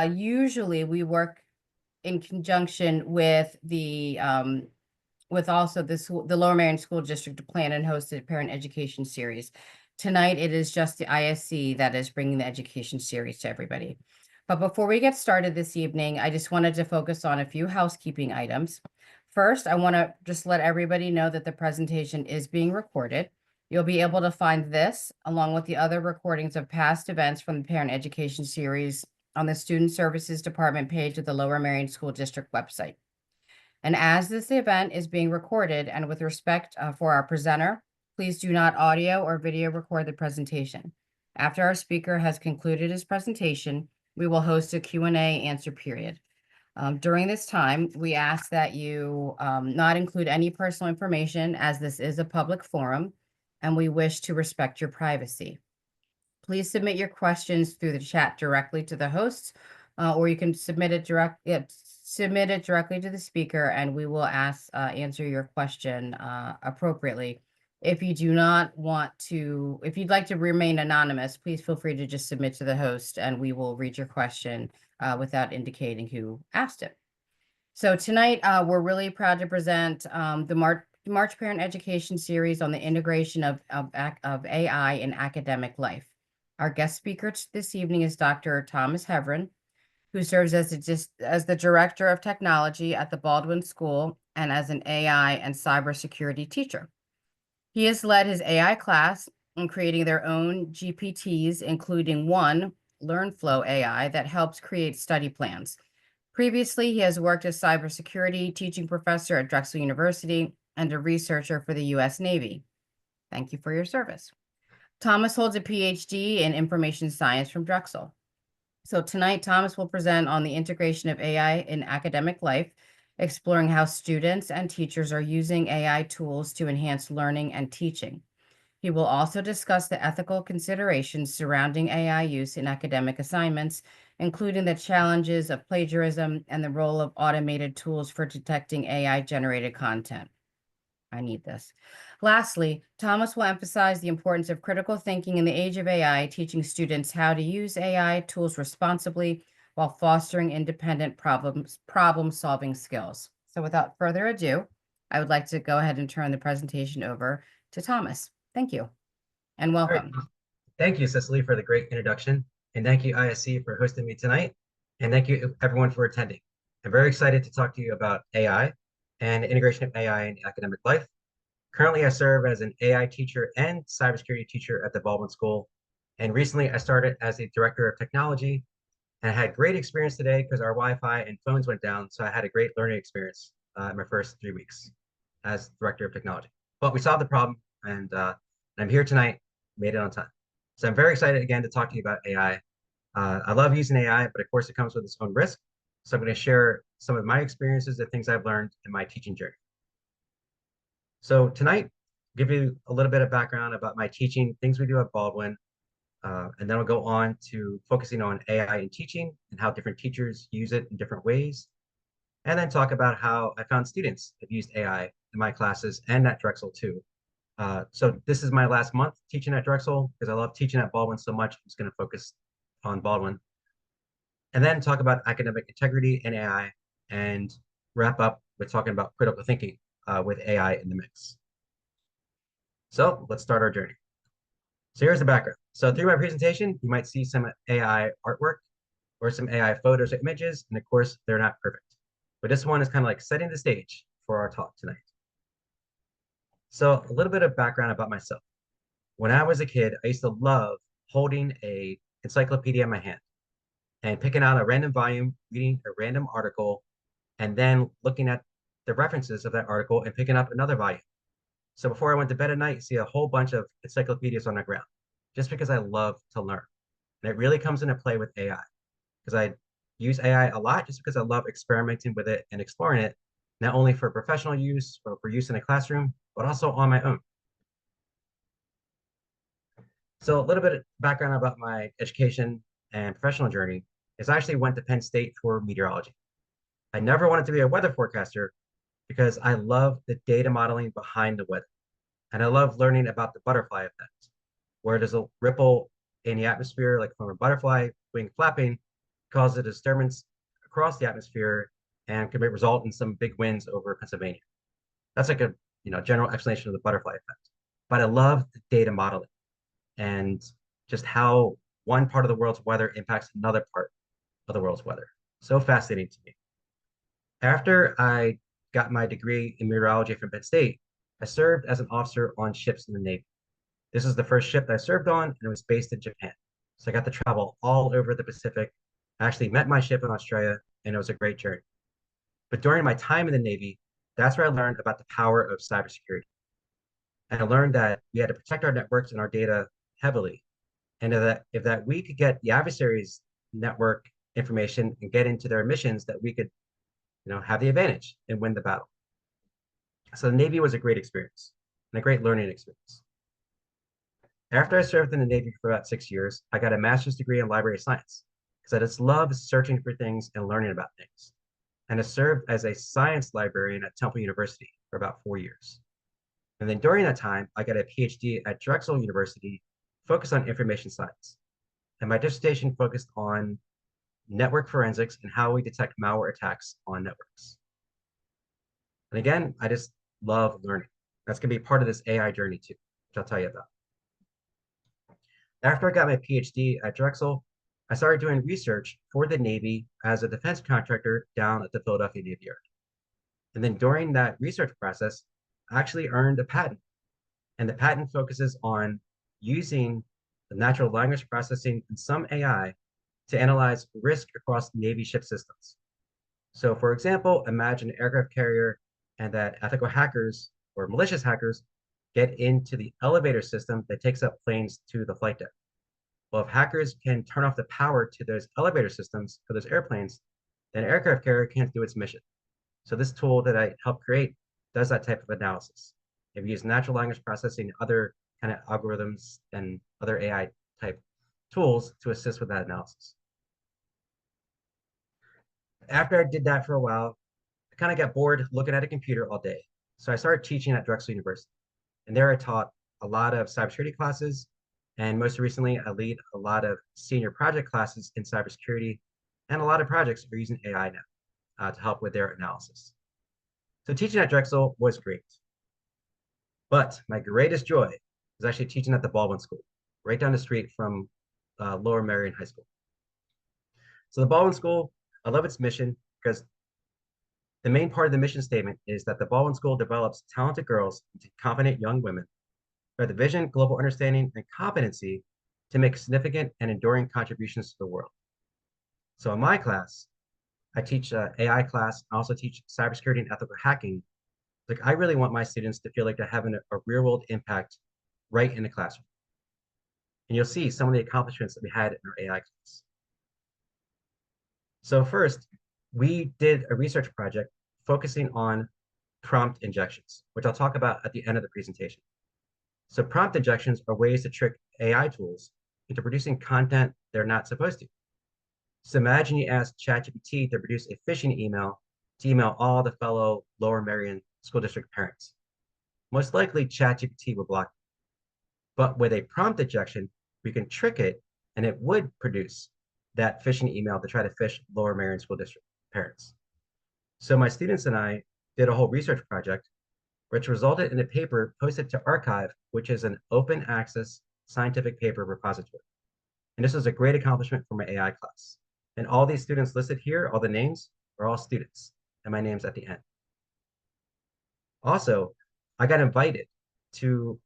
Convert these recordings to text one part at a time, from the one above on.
Usually we work in conjunction with with also the Lower Merion School District to plan and host a parent education series. Tonight, it is just the ISC that is bringing the education series to everybody. But before we get started this evening, I just wanted to focus on a few housekeeping items. First, I want to just let everybody know that the presentation is being recorded. You'll be able to find this along with the other recordings of past events from the parent education series on the Student Services Department page of the Lower Merion School District website. And as this event is being recorded and with respect for our presenter, please do not audio or video record the presentation. After our speaker has concluded his presentation, we will host a Q&A answer period. During this time, we ask that you not include any personal information as this is a public forum and we wish to respect your privacy. Please submit your questions through the chat directly to the hosts, or you can submit it directly to the speaker, and we will answer your question appropriately. If you do not want to, if you'd like to remain anonymous, please feel free to just submit to the host, and we will read your question without indicating who asked it. So tonight, we're really proud to present the March Parent Education Series on the integration of AI in academic life. Our guest speaker this evening is Dr. Thomas Heavrin, who serves as the Director of Technology at the Baldwin School and as an AI and cybersecurity teacher. He has led his AI class in creating their own GPTs, including one, LearnFlow AI, that helps create study plans. Previously, he has worked as cybersecurity teaching professor at Drexel University and a researcher for the U.S. Navy. Thank you for your service. Thomas holds a PhD in information science from Drexel. So tonight, Thomas will present on the integration of AI in academic life, exploring how students and teachers are using AI tools to enhance learning and teaching. He will also discuss the ethical considerations surrounding AI use in academic assignments, including the challenges of plagiarism and the role of automated tools for detecting AI-generated content. I need this. Lastly, Thomas will emphasize the importance of critical thinking in the age of AI, teaching students how to use AI tools responsibly while fostering independent problem-solving skills. So without further ado, I would like to go ahead and turn the presentation over to Thomas. Thank you and welcome. All right. Thank you, Cecily, for the great introduction. And thank you, ISC, for hosting me tonight. And thank you, everyone, for attending. I'm very excited to talk to you about AI and the integration of AI in academic life. Currently, I serve as an AI teacher and cybersecurity teacher at the Baldwin School. And recently, I started as a director of technology. And I had great experience today because our Wi-Fi and phones went down. So I had a great learning experience in my first 3 weeks as director of technology. But we solved the problem, and I'm here tonight, made it on time. So I'm very excited again to talk to you about AI. I love using AI, but of course it comes with its own risk. So I'm going to share some of my experiences and things I've learned in my teaching journey. So tonight, give you a little bit of background about my teaching, things we do at Baldwin, and then we'll go on to focusing on AI in teaching and how different teachers use it in different ways. And then talk about how I found students have used AI in my classes and at Drexel too. So this is my last month teaching at Drexel because I love teaching at Baldwin so much. I'm just going to focus on Baldwin. And then talk about academic integrity and AI and wrap up with talking about critical thinking with AI in the mix. So let's start our journey. So here's the background. So through my presentation, you might see some AI artwork or some AI photos or images. And of course, they're not perfect. But this one is kind of like setting the stage for our talk tonight. So a little bit of background about myself. When I was a kid, I used to love holding an encyclopedia in my hand and picking out a random volume, reading a random article, and then looking at the references of that article and picking up another volume. So before I went to bed at night, see a whole bunch of encyclopedias on the ground, just because I love to learn. And it really comes into play with AI, because I use AI a lot just because I love experimenting with it and exploring it, not only for professional use or for use in a classroom, but also on my own. So a little bit of background about my education and professional journey is I actually went to Penn State for meteorology. I never wanted to be a weather forecaster because I love the data modeling behind the weather. And I love learning about the butterfly effect, where there's a ripple in the atmosphere, like from a butterfly wing flapping, cause a disturbance across the atmosphere and could result in some big winds over Pennsylvania. That's like a general explanation of the butterfly effect. But I love the data modeling and just how one part of the world's weather impacts another part of the world's weather. So fascinating to me. After I got my degree in meteorology from Penn State, I served as an officer on ships in the Navy. This is the first ship that I served on, and it was based in Japan. So I got to travel all over the Pacific. I actually met my ship in Australia, and it was a great journey. But during my time in the Navy, that's where I learned about the power of cybersecurity. And I learned that we had to protect our networks and our data heavily. And that if that we could get the adversaries' network information and get into their missions, that we could, have the advantage and win the battle. So the Navy was a great experience and a great learning experience. After I served in the Navy for about 6 years, I got a master's degree in library science because I just love searching for things and learning about things. And I served as a science librarian at Temple University for about 4 years. And then during that time, I got a PhD at Drexel University focused on information science. And my dissertation focused on network forensics and how we detect malware attacks on networks. And again, I just love learning. That's going to be part of this AI journey too, which I'll tell you about. After I got my PhD at Drexel, I started doing research for the Navy as a defense contractor down at the Philadelphia Navy Yard. And then during that research process, I actually earned a patent. And the patent focuses on using the natural language processing and some AI to analyze risk across Navy ship systems. So for example, imagine an aircraft carrier and that ethical hackers or malicious hackers get into the elevator system that takes up planes to the flight deck. Well, if hackers can turn off the power to those elevator systems for those airplanes, then an aircraft carrier can't do its mission. So this tool that I helped create does that type of analysis. If you use natural language processing, other kind of algorithms and other AI type tools to assist with that analysis. After I did that for a while, I kind of got bored looking at a computer all day. So I started teaching at Drexel University. And there I taught a lot of cybersecurity classes. And most recently, I lead a lot of senior project classes in cybersecurity. And a lot of projects are using AI now to help with their analysis. So teaching at Drexel was great. But my greatest joy was actually teaching at the Baldwin School, right down the street from Lower Merion High School. So the Baldwin School, I love its mission because the main part of the mission statement is that the Baldwin School develops talented girls into confident young women who have the vision, global understanding, and competency to make significant and enduring contributions to the world. So in my class, I teach AI class. I also teach cybersecurity and ethical hacking. Like I really want my students to feel like they're having a real world impact right in the classroom. And you'll see some of the accomplishments that we had in our AI class. So first, we did a research project focusing on prompt injections, which I'll talk about at the end of the presentation. So prompt injections are ways to trick AI tools into producing content they're not supposed to. So imagine you ask ChatGPT to produce a phishing email to email all the fellow Lower Merion School District parents. Most likely ChatGPT will block it. But with a prompt injection, we can trick it and it would produce that phishing email to try to phish Lower Merion School District parents. So my students and I did a whole research project, which resulted in a paper posted to arXiv, which is an open access scientific paper repository. And this was a great accomplishment for my AI class. And all these students listed here, all the names, are all students, and my name's at the end. Also, I got invited to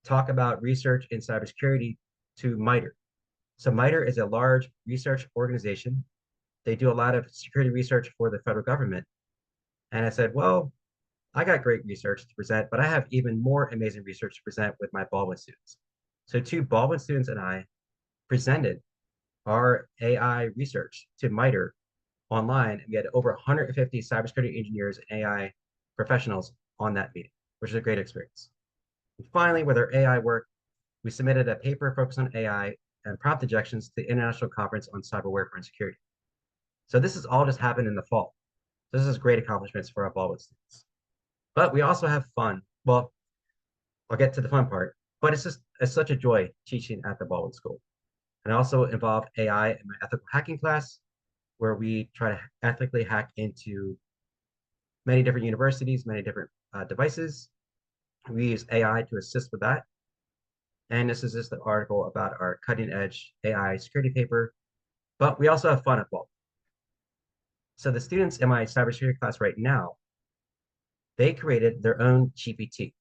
talk about research in cybersecurity to MITRE. So MITRE is a large research organization. They do a lot of security research for the federal government. And I said, well, I got great research to present, but I have even more amazing research to present with my Baldwin students. So two Baldwin students and I presented our AI research to MITRE online. And we had over 150 cybersecurity engineers and AI professionals on that meeting, which is a great experience. And finally, with our AI work, we submitted a paper focused on AI and prompt injections to the International Conference on Cyber Warfare and Security. So this has all just happened in the fall. So this is great accomplishments for our Baldwin students. But we also have fun. Well, I'll get to the fun part, but it's such a joy teaching at the Baldwin School. And I also involved AI in my ethical hacking class. where we try to ethically hack into many different universities, many different devices. We use AI to assist with that. And this is just an article about our cutting edge AI security paper, but we also have fun at Baldwin. So the students in my cybersecurity class right now, they created their own GPT.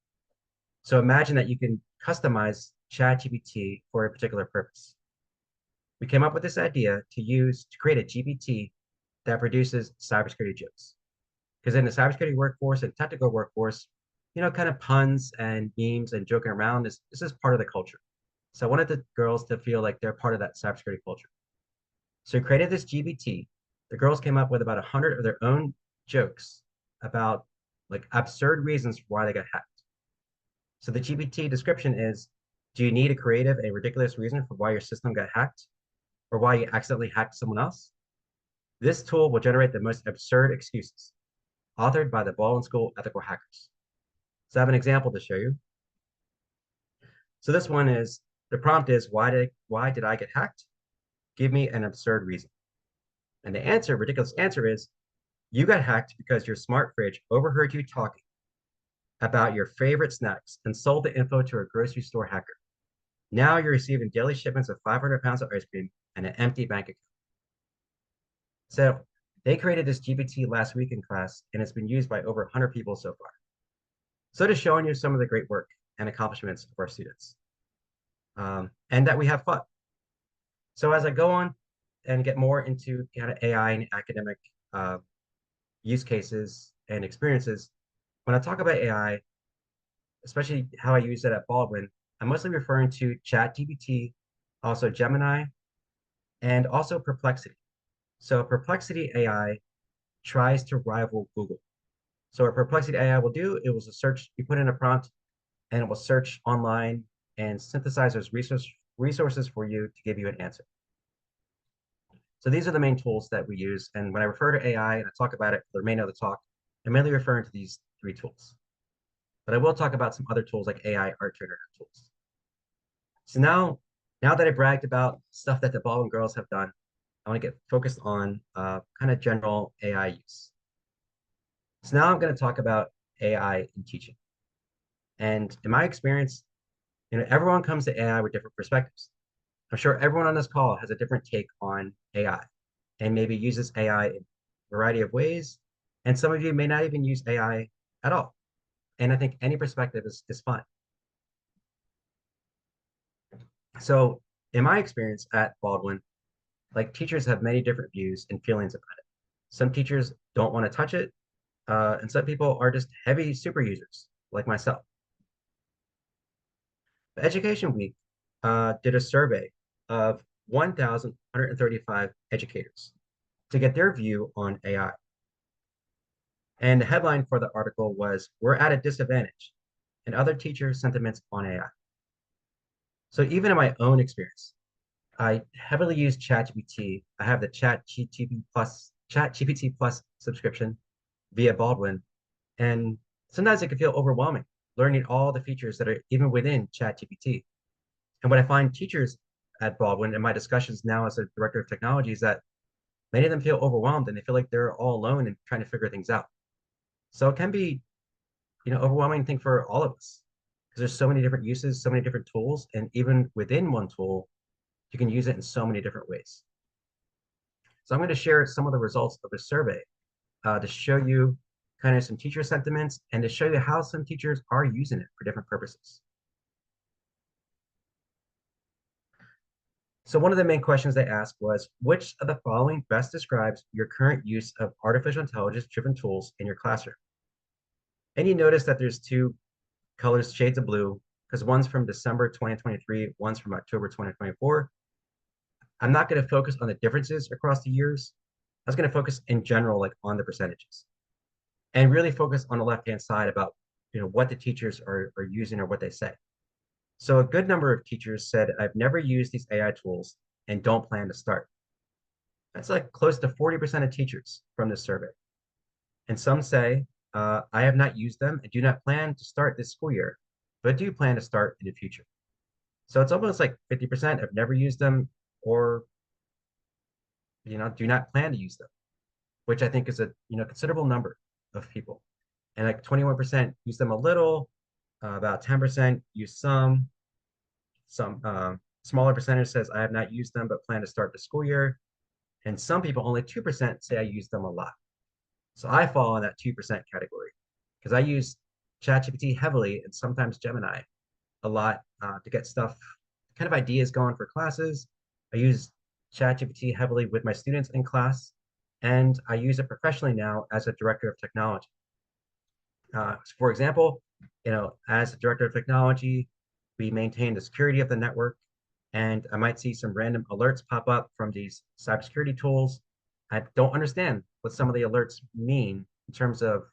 So imagine that you can customize ChatGPT for a particular purpose. We came up with this idea to create a GPT that produces cybersecurity jokes. Because in the cybersecurity workforce and technical workforce, kind of puns and memes and joking around this is part of the culture. So I wanted the girls to feel like they're part of that cybersecurity culture. So we created this GPT. The girls came up with about 100 of their own jokes about like absurd reasons why they got hacked. So the GPT description is, do you need a creative, a ridiculous reason for why your system got hacked or why you accidentally hacked someone else? This tool will generate the most absurd excuses, authored by the Baldwin School ethical hackers. So I have an example to show you. So this one is, the prompt is, why did I get hacked? Give me an absurd reason. And the answer, ridiculous answer is, you got hacked because your smart fridge overheard you talking about your favorite snacks and sold the info to a grocery store hacker. Now you're receiving daily shipments of 500 pounds of ice cream and an empty bank account. So they created this GPT last week in class, and it's been used by over 100 people so far. So just showing you some of the great work and accomplishments of our students, and that we have fun. So as I go on and get more into kind of AI and academic use cases and experiences, when I talk about AI, especially how I use it at Baldwin, I'm mostly referring to ChatGPT, also Gemini, and also Perplexity. So Perplexity AI tries to rival Google. So what Perplexity AI will do, it will search, you put in a prompt, and it will search online and synthesize those resources for you to give you an answer. So these are the main tools that we use. And when I refer to AI and I talk about it for the remainder of the talk, I'm mainly referring to these 3 tools. But I will talk about some other tools like AI art generator tools. So now that I bragged about stuff that the Baldwin girls have done, I want to get focused on kind of general AI use. So now I'm going to talk about AI in teaching. And in my experience, everyone comes to AI with different perspectives. I'm sure everyone on this call has a different take on AI and maybe uses AI in a variety of ways. And some of you may not even use AI at all. And I think any perspective is fine. So in my experience at Baldwin, like teachers have many different views and feelings about it. Some teachers don't want to touch it, and some people are just heavy super users like myself. Education Week did a survey of 1,135 educators to get their view on AI. And the headline for the article was, "We're at a disadvantage," and other teacher sentiments on AI. So even in my own experience, I heavily use ChatGPT. I have the ChatGPT Plus subscription via Baldwin, and sometimes it can feel overwhelming learning all the features that are even within ChatGPT. And what I find teachers at Baldwin in my discussions now as a director of technology is that many of them feel overwhelmed and they feel like they're all alone and trying to figure things out. So it can be, overwhelming thing for all of us because there's so many different uses, so many different tools, and even within one tool, you can use it in so many different ways. So I'm going to share some of the results of the survey to show you kind of some teacher sentiments and to show you how some teachers are using it for different purposes. So one of the main questions they asked was, which of the following best describes your current use of artificial intelligence-driven tools in your classroom? And you notice that there's 2 colors, shades of blue, because one's from December 2023, one's from October 2024. I'm not going to focus on the differences across the years. I was going to focus in general, like on the percentages, and really focus on the left-hand side about what the teachers are using or what they say. So a good number of teachers said, I've never used these AI tools and don't plan to start. That's like close to 40% of teachers from this survey. And some say, I have not used them and do not plan to start this school year, but do plan to start in the future. So it's almost like 50% have never used them or do not plan to use them, which I think is a considerable number of people. And like 21% use them a little, about 10% use some smaller percentage says I have not used them but plan to start the school year. And some people, only 2% say I use them a lot. So I fall in that 2% category because I use ChatGPT heavily and sometimes Gemini a lot to get stuff, kind of ideas going for classes. I use ChatGPT heavily with my students in class, and I use it professionally now as a director of technology. For example, as a director of technology, we maintain the security of the network, and I might see some random alerts pop up from these cybersecurity tools. I don't understand what some of the alerts mean in terms of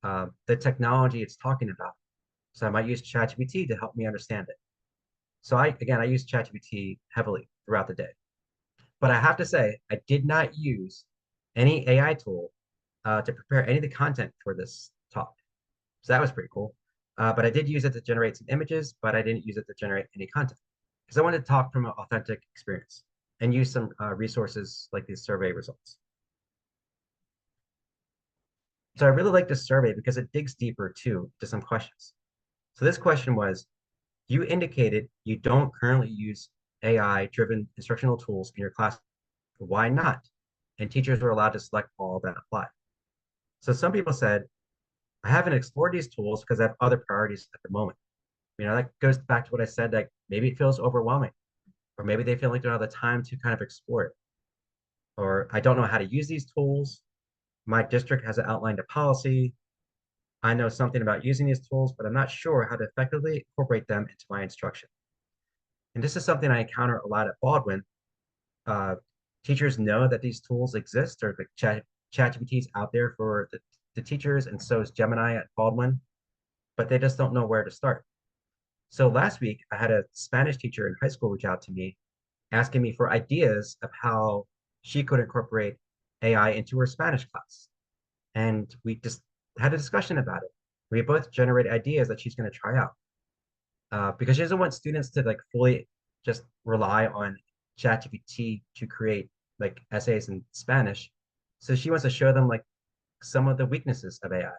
the technology it's talking about. So I might use ChatGPT to help me understand it. So I use ChatGPT heavily throughout the day. But I have to say, I did not use any AI tool to prepare any of the content for this talk. So that was pretty cool. But I did use it to generate some images, but I didn't use it to generate any content because I wanted to talk from an authentic experience and use some resources like these survey results. So I really like this survey because it digs deeper too to some questions. So this question was, you indicated you don't currently use AI-driven instructional tools in your class. Why not? And teachers were allowed to select all that apply. So some people said, I haven't explored these tools because I have other priorities at the moment. That goes back to what I said, like maybe it feels overwhelming, or maybe they feel like they don't have the time to kind of explore it. Or I don't know how to use these tools. My district has outlined a policy. I know something about using these tools, but I'm not sure how to effectively incorporate them into my instruction. And this is something I encounter a lot at Baldwin. Teachers know that these tools exist, or the ChatGPT is out there for the teachers, and so is Gemini at Baldwin, but they just don't know where to start. So last week, I had a Spanish teacher in high school reach out to me, asking me for ideas of how she could incorporate AI into her Spanish class. And we just had a discussion about it. We both generated ideas that she's going to try out because she doesn't want students to like fully just rely on ChatGPT to create like essays in Spanish. So she wants to show them like some of the weaknesses of AI.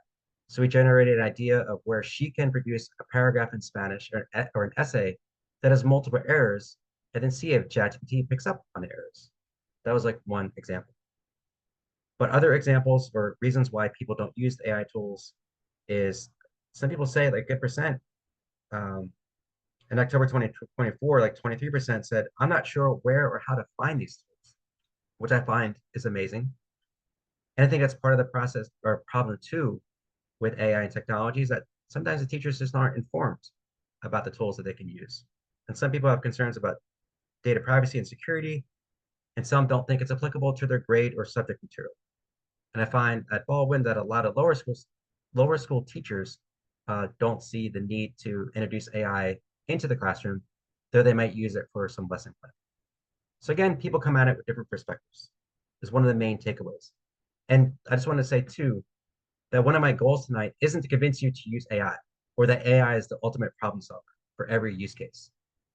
So we generated an idea of where she can produce a paragraph in Spanish or an essay that has multiple errors, and then see if ChatGPT picks up on the errors. That was like one example. But other examples or reasons why people don't use the AI tools is some people say like good percent. In October 2024, like 23% said, I'm not sure where or how to find these tools, which I find is amazing. And I think that's part of the process or problem too with AI and technologies that sometimes the teachers just aren't informed about the tools that they can use. And some people have concerns about data privacy and security, and some don't think it's applicable to their grade or subject material. And I find at Baldwin that a lot of lower school teachers don't see the need to introduce AI into the classroom, though they might use it for some lesson plan. So again, people come at it with different perspectives is one of the main takeaways. And I just want to say too, that one of my goals tonight isn't to convince you to use AI or that AI is the ultimate problem solver for every use case.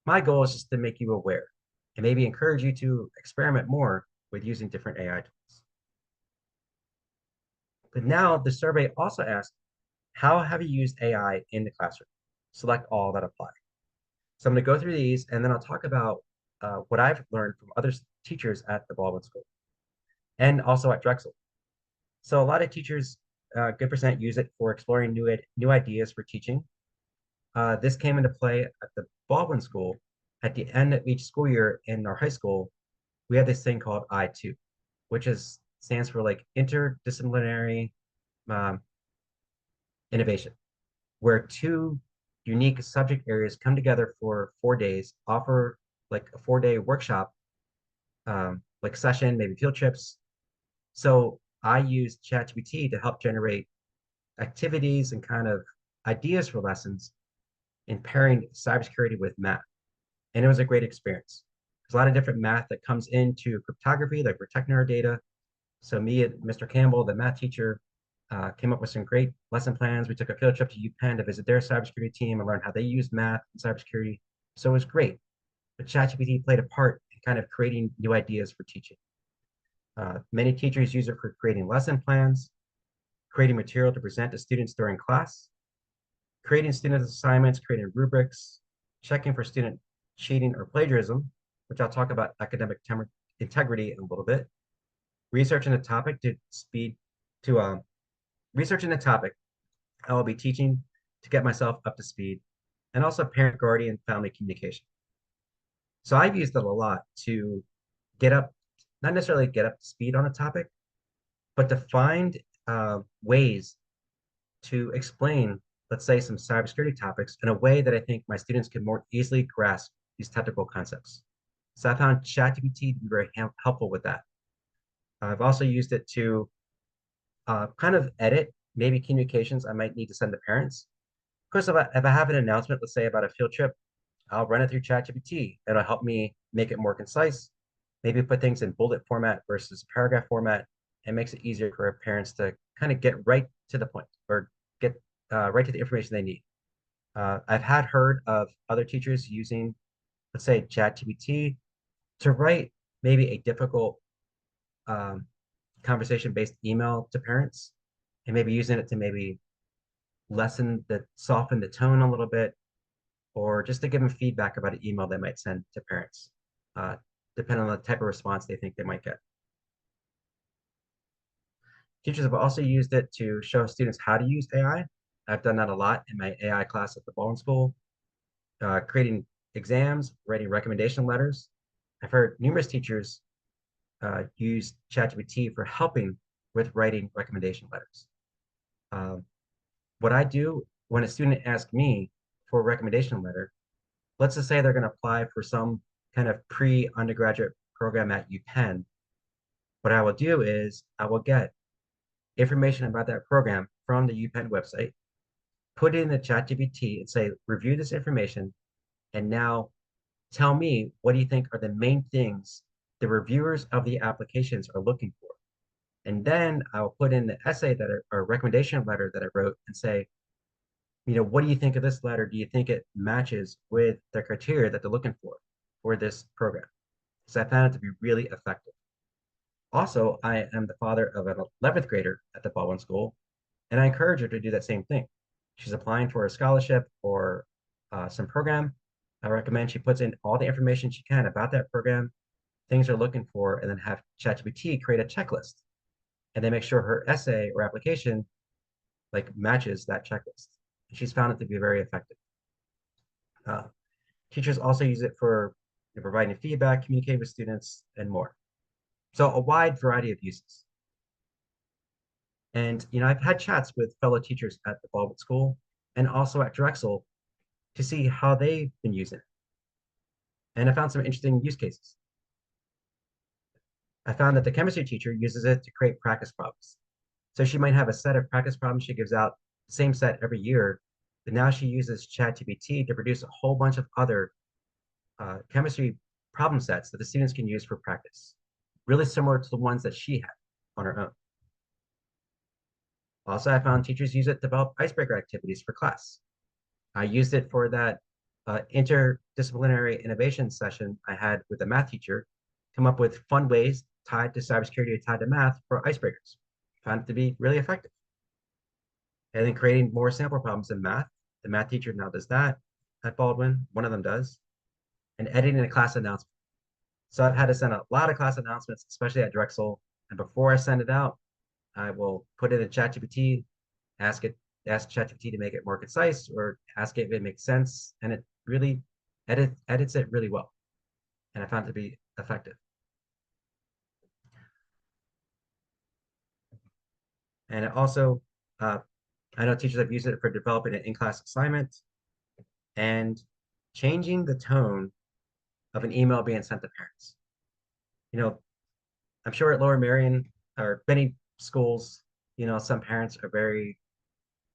My goal is just to make you aware and maybe encourage you to experiment more with using different AI tools. But now the survey also asked, how have you used AI in the classroom? Select all that apply. So I'm going to go through these and then I'll talk about what I've learned from other teachers at the Baldwin School and also at Drexel. So a lot of teachers, good percent, use it for exploring new ideas for teaching. This came into play at the Baldwin School. At the end of each school year in our high school, we have this thing called I2, which stands for like interdisciplinary innovation, where two unique subject areas come together for 4 days, offer like a 4-day workshop, like session, maybe field trips. So I use ChatGPT to help generate activities and kind of ideas for lessons in pairing cybersecurity with math. And it was a great experience. There's a lot of different math that comes into cryptography, like protecting our data. So me and Mr. Campbell, the math teacher, came up with some great lesson plans. We took a field trip to UPenn to visit their cybersecurity team and learn how they use math and cybersecurity. So it was great. But ChatGPT played a part in kind of creating new ideas for teaching. Many teachers use it for creating lesson plans, creating material to present to students during class, creating student assignments, creating rubrics, checking for student cheating or plagiarism, which I'll talk about academic integrity in a little bit, researching the topic to speed to researching the topic I will be teaching to get myself up to speed, and also parent, guardian, family communication. So I've used it a lot to get up, not necessarily get up to speed on a topic, but to find ways to explain, let's say, some cybersecurity topics in a way that I think my students can more easily grasp these technical concepts. So I found ChatGPT to be very helpful with that. I've also used it to kind of edit maybe communications I might need to send to parents. Of course, if I have an announcement, let's say about a field trip, I'll run it through ChatGPT. It'll help me make it more concise, maybe put things in bullet format versus paragraph format. It makes it easier for parents to kind of get right to the point or get right to the information they need. I've heard of other teachers using, let's say, ChatGPT to write maybe a difficult um, conversation-based email to parents, and maybe using it to maybe soften the tone a little bit, or just to give them feedback about an email they might send to parents, uh, depending on the type of response they think they might get. Teachers have also used it to show students how to use AI. I've done that a lot in my AI class at the Baldwin School, creating exams, writing recommendation letters. I've heard numerous teachers use ChatGPT for helping with writing recommendation letters. What I do when a student asks me for a recommendation letter, let's just say they're going to apply for some kind of pre-undergraduate program at UPenn. What I will do is I will get information about that program from the UPenn website, put it in the ChatGPT and say, review this information, and now tell me what do you think are the main things the reviewers of the applications are looking for. And then I'll put in the essay or recommendation letter that I wrote and say, what do you think of this letter? Do you think it matches with the criteria that they're looking for this program? So I found it to be really effective. Also, I am the father of an 11th grader at the Baldwin School, and I encourage her to do that same thing. She's applying for a scholarship or some program. I recommend she puts in all the information she can about that program, things they're looking for, and then have ChatGPT create a checklist. And then make sure her essay or application matches that checklist. And she's found it to be very effective. Teachers also use it for providing feedback, communicating with students, and more. So a wide variety of uses. And I've had chats with fellow teachers at the Baldwin School and also at Drexel to see how they've been using it. And I found some interesting use cases. I found that the chemistry teacher uses it to create practice problems. So she might have a set of practice problems she gives out, the same set every year, but now she uses ChatGPT to produce a whole bunch of other chemistry problem sets that the students can use for practice, really similar to the ones that she had on her own. Also, I found teachers use it to develop icebreaker activities for class. I used it for that interdisciplinary innovation session I had with a math teacher, come up with fun ways tied to cybersecurity, tied to math for icebreakers. Found it to be really effective. And then creating more sample problems in math. The math teacher now does that at Baldwin. One of them does. And editing a class announcement. So I've had to send a lot of class announcements, especially at Drexel. And before I send it out, I will put it in ChatGPT, ask ChatGPT to make it more concise, or ask it if it makes sense. And it really edits it really well. And I found it to be effective. And it also, I know teachers have used it for developing an in-class assignment and changing the tone of an email being sent to parents. I'm sure at Lower Merion or many schools, some parents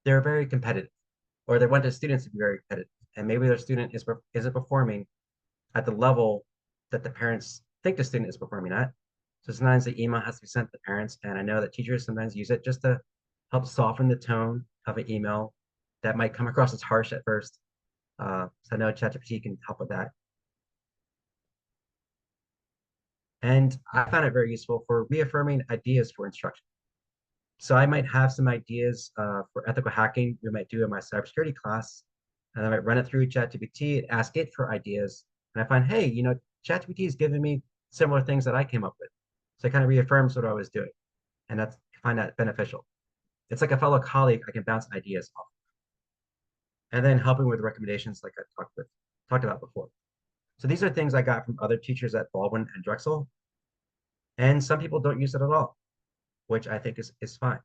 they're very competitive, or they want their students to be very competitive, and maybe their student isn't performing at the level that the parents think the student is performing at. So sometimes the email has to be sent to parents, and I know that teachers sometimes use it just to help soften the tone of an email that might come across as harsh at first. So I know ChatGPT can help with that. And I found it very useful for reaffirming ideas for instruction. So I might have some ideas for ethical hacking we might do in my cybersecurity class, and I might run it through ChatGPT and ask it for ideas. And I find, hey, ChatGPT is giving me similar things that I came up with. So it kind of reaffirms what I was doing. And I find that beneficial. It's like a fellow colleague I can bounce ideas off. And then helping with recommendations like I talked about before. So these are things I got from other teachers at Baldwin and Drexel. And some people don't use it at all, which I think is fine.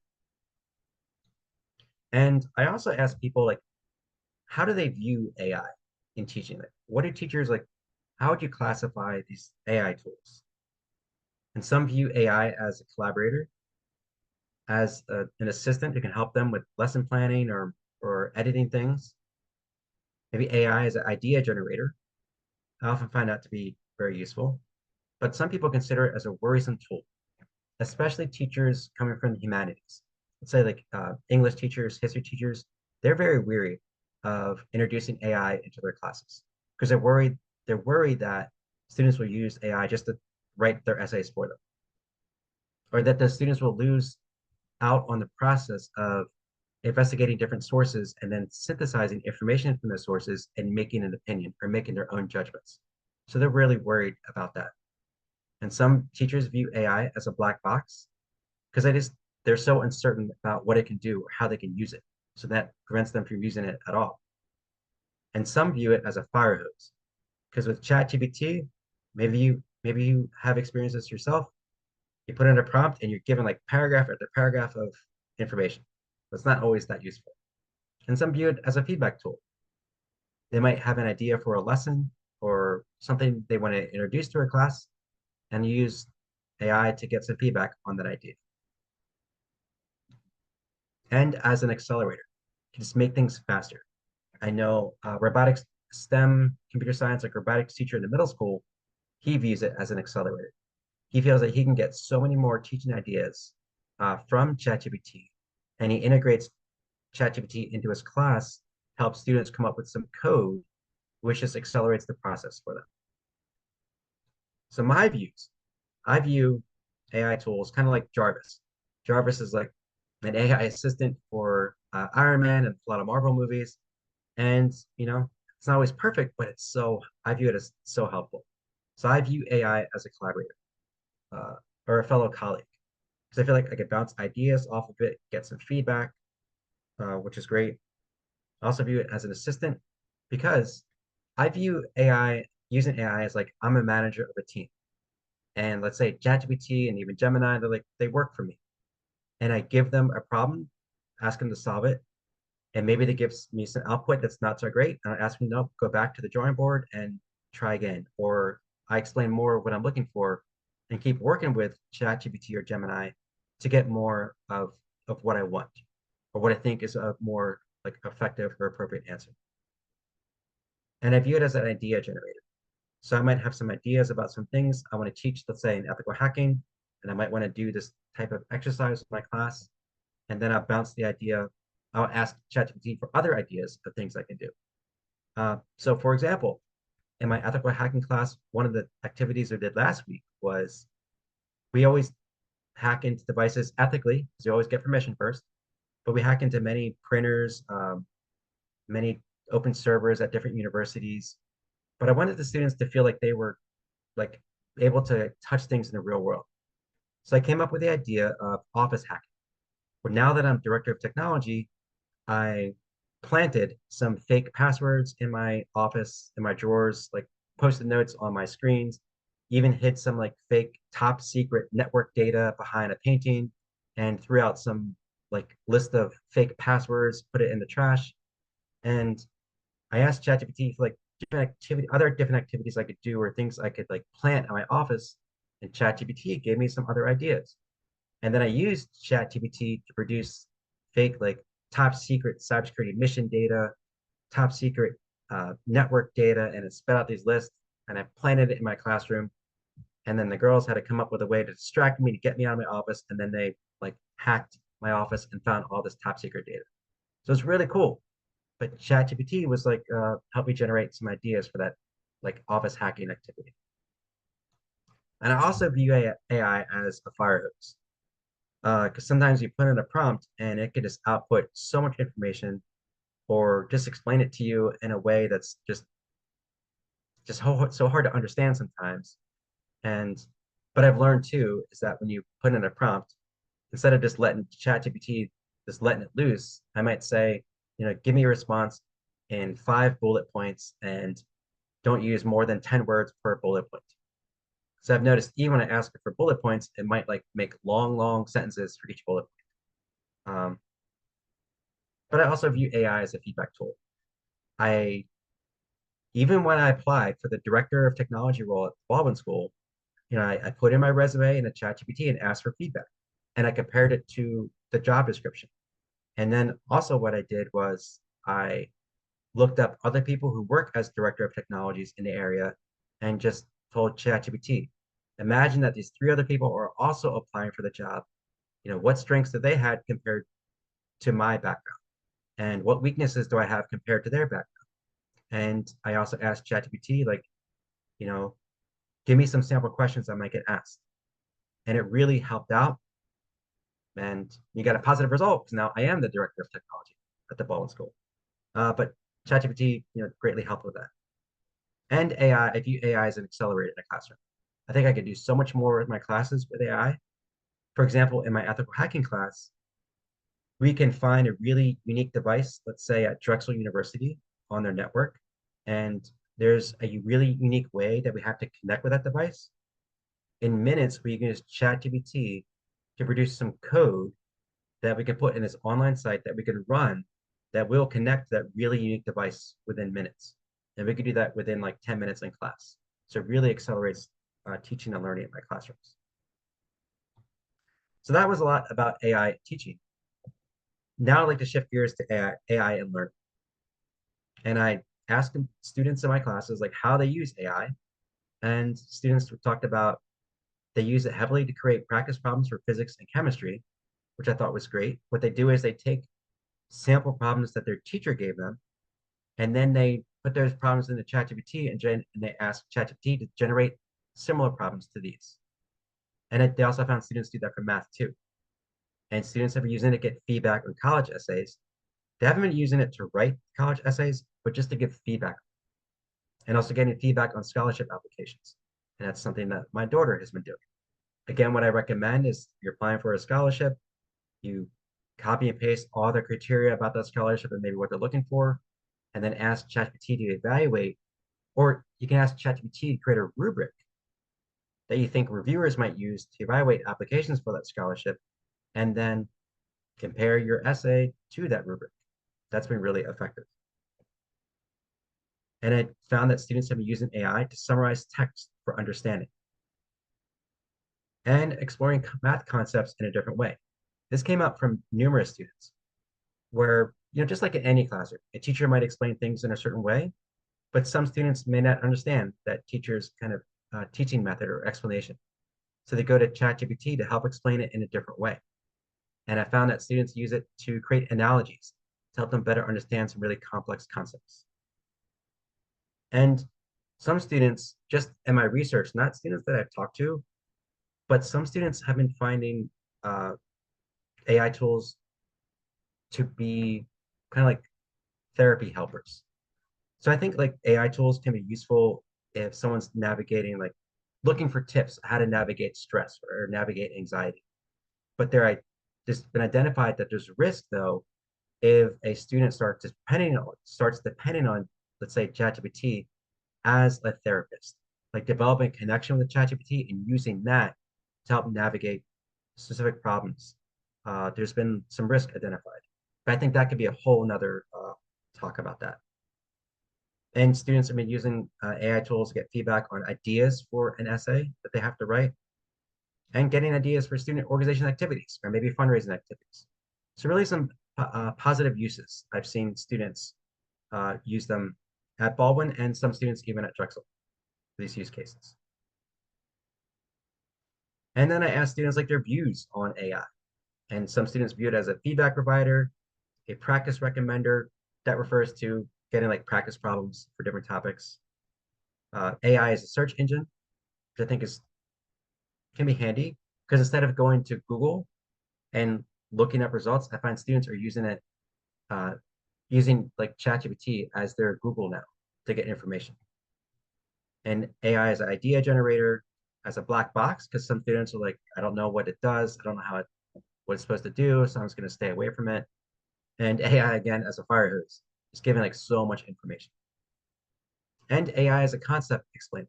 And I also ask people like, how do they view AI in teaching? Like, what do teachers like? How would you classify these AI tools? And some view AI as a collaborator, as an assistant who can help them with lesson planning or editing things. Maybe AI as an idea generator. I often find that to be very useful. But some people consider it as a worrisome tool, especially teachers coming from the humanities. Let's say like English teachers, history teachers, they're very weary of introducing AI into their classes because they're worried that students will use AI just to write their essays for them, or that the students will lose out on the process of investigating different sources and then synthesizing information from those sources and making an opinion or making their own judgments. So they're really worried about that. And some teachers view AI as a black box because they're so uncertain about what it can do or how they can use it. So that prevents them from using it at all. And some view it as a fire hose because with ChatGPT, maybe you have experiences yourself. You put in a prompt and you're given like paragraph after paragraph of information. It's not always that useful. And some view it as a feedback tool. They might have an idea for a lesson or something they want to introduce to a class and use AI to get some feedback on that idea. And as an accelerator, can just make things faster. I know robotics, STEM, computer science, like robotics teacher in the middle school, he views it as an accelerator. He feels that he can get so many more teaching ideas from ChatGPT, and he integrates ChatGPT into his class, helps students come up with some code, which just accelerates the process for them. So my views, I view AI tools kind of like Jarvis. Jarvis is like an AI assistant for Iron Man and a lot of Marvel movies. And, it's not always perfect, but I view it as so helpful. So I view AI as a collaborator uh, or a fellow colleague because I feel like I could bounce ideas off of it, get some feedback, which is great. I also view it as an assistant because I view using AI as like I'm a manager of a team. And let's say ChatGPT and even Gemini, they work for me. And I give them a problem, ask them to solve it, and maybe they give me some output that's not so great. And I ask them, no, go back to the drawing board and try again. Or I explain more what I'm looking for and keep working with ChatGPT or Gemini to get more of what I want or what I think is a more like effective or appropriate answer. And I view it as an idea generator. So I might have some ideas about some things I want to teach, let's say in ethical hacking, and I might want to do this type of exercise with my class. And then I'll bounce the idea. I'll ask ChatGPT for other ideas of things I can do. So for example, in my ethical hacking class, one of the activities we did last week was we always hack into devices ethically, because you always get permission first, but we hack into many printers, many open servers at different universities. But I wanted the students to feel like they were like able to touch things in the real world. So I came up with the idea of office hacking. But now that I'm director of technology, I planted some fake passwords in my office, in my drawers, like post-it notes on my screens, even hid some like fake top secret network data behind a painting and threw out some like list of fake passwords, put it in the trash. And I asked ChatGPT for like other different activities I could do or things I could like plant in my office. And ChatGPT gave me some other ideas. And then I used ChatGPT to produce fake, like top secret cybersecurity mission data, top secret network data, and it spit out these lists. And I planted it in my classroom. And then the girls had to come up with a way to distract me to get me out of my office. And then they like hacked my office and found all this top secret data. So it's really cool. But ChatGPT was like, help me generate some ideas for that like office hacking activity. And I also view AI as a fire hose. Because sometimes you put in a prompt and it can just output so much information or just explain it to you in a way that's just so hard to understand sometimes. And but I've learned too is that when you put in a prompt, instead of just letting ChatGPT just letting it loose, I might say, give me a response in 5 bullet points and don't use more than 10 words per bullet point. So I've noticed even when I ask it for bullet points, it might like make long, long sentences for each bullet point. But I also view AI as a feedback tool. I Even when I applied for the director of technology role at Baldwin School, I put in my resume in the ChatGPT and asked for feedback, and I compared it to the job description. And then also what I did was I looked up other people who work as director of technologies in the area and just told ChatGPT, imagine that these 3 other people are also applying for the job. What strengths do they had compared to my background? And what weaknesses do I have compared to their background? And I also asked ChatGPT, like, you know, give me some sample questions I might get asked. And it really helped out. And you got a positive result because now I am the director of technology at the Baldwin School. But ChatGPT, greatly helped with that. And I view AI as an accelerator in a classroom. I think I could do so much more with my classes with AI. For example, in my ethical hacking class, we can find a really unique device, let's say at Drexel University on their network, and there's a really unique way that we have to connect with that device. In minutes, we can use ChatGPT to produce some code that we can put in this online site that we can run that will connect to that really unique device within minutes. And we can do that within like 10 minutes in class. So it really accelerates teaching and learning in my classrooms. So that was a lot about AI teaching. Now I'd like to shift gears to AI and learning. And I asked students in my classes like how they use AI. And students talked about they use it heavily to create practice problems for physics and chemistry, which I thought was great. What they do is they take sample problems that their teacher gave them, and then they put those problems into ChatGPT and they ask ChatGPT to generate similar problems to these. And they also found students do that for math too. And students have been using it to get feedback on college essays. They haven't been using it to write college essays, but just to give feedback and also getting feedback on scholarship applications. And that's something that my daughter has been doing. Again, what I recommend is you're applying for a scholarship, you copy and paste all the criteria about that scholarship and maybe what they're looking for, and then ask ChatGPT to evaluate, or you can ask ChatGPT to create a rubric that you think reviewers might use to evaluate applications for that scholarship, and then compare your essay to that rubric. That's been really effective. And I found that students have been using AI to summarize text for understanding and exploring math concepts in a different way. This came up from numerous students where, just like in any classroom, a teacher might explain things in a certain way, but some students may not understand that teacher's kind of teaching method or explanation. So they go to ChatGPT to help explain it in a different way. And I found that students use it to create analogies to help them better understand some really complex concepts. And some students, just in my research, not students that I've talked to, but some students have been finding AI tools to be kind of like therapy helpers. So I think like AI tools can be useful if someone's navigating, like looking for tips how to navigate stress or navigate anxiety. But there's been identified that there's risk though if a student starts depending on, let's say, ChatGPT as a therapist, like developing a connection with ChatGPT and using that to help navigate specific problems. There's been some risk identified, but I think that could be a whole nother talk about that. And students have been using AI tools to get feedback on ideas for an essay that they have to write and getting ideas for student organization activities or maybe fundraising activities. So really some positive uses. I've seen students use them at Baldwin and some students even at Drexel for these use cases. And then I asked students like their views on AI. And some students view it as a feedback provider, a practice recommender that refers to getting like practice problems for different topics. AI is a search engine, which I think is can be handy because instead of going to Google and looking up results, I find students are using it, uh, using like ChatGPT as their Google now to get information. And AI as an idea generator, as a black box, because some students are like, I don't know what it does. I don't know what it's supposed to do, so I'm just going to stay away from it. And AI again as a fire hose, it's giving like so much information. And AI as a concept explainer.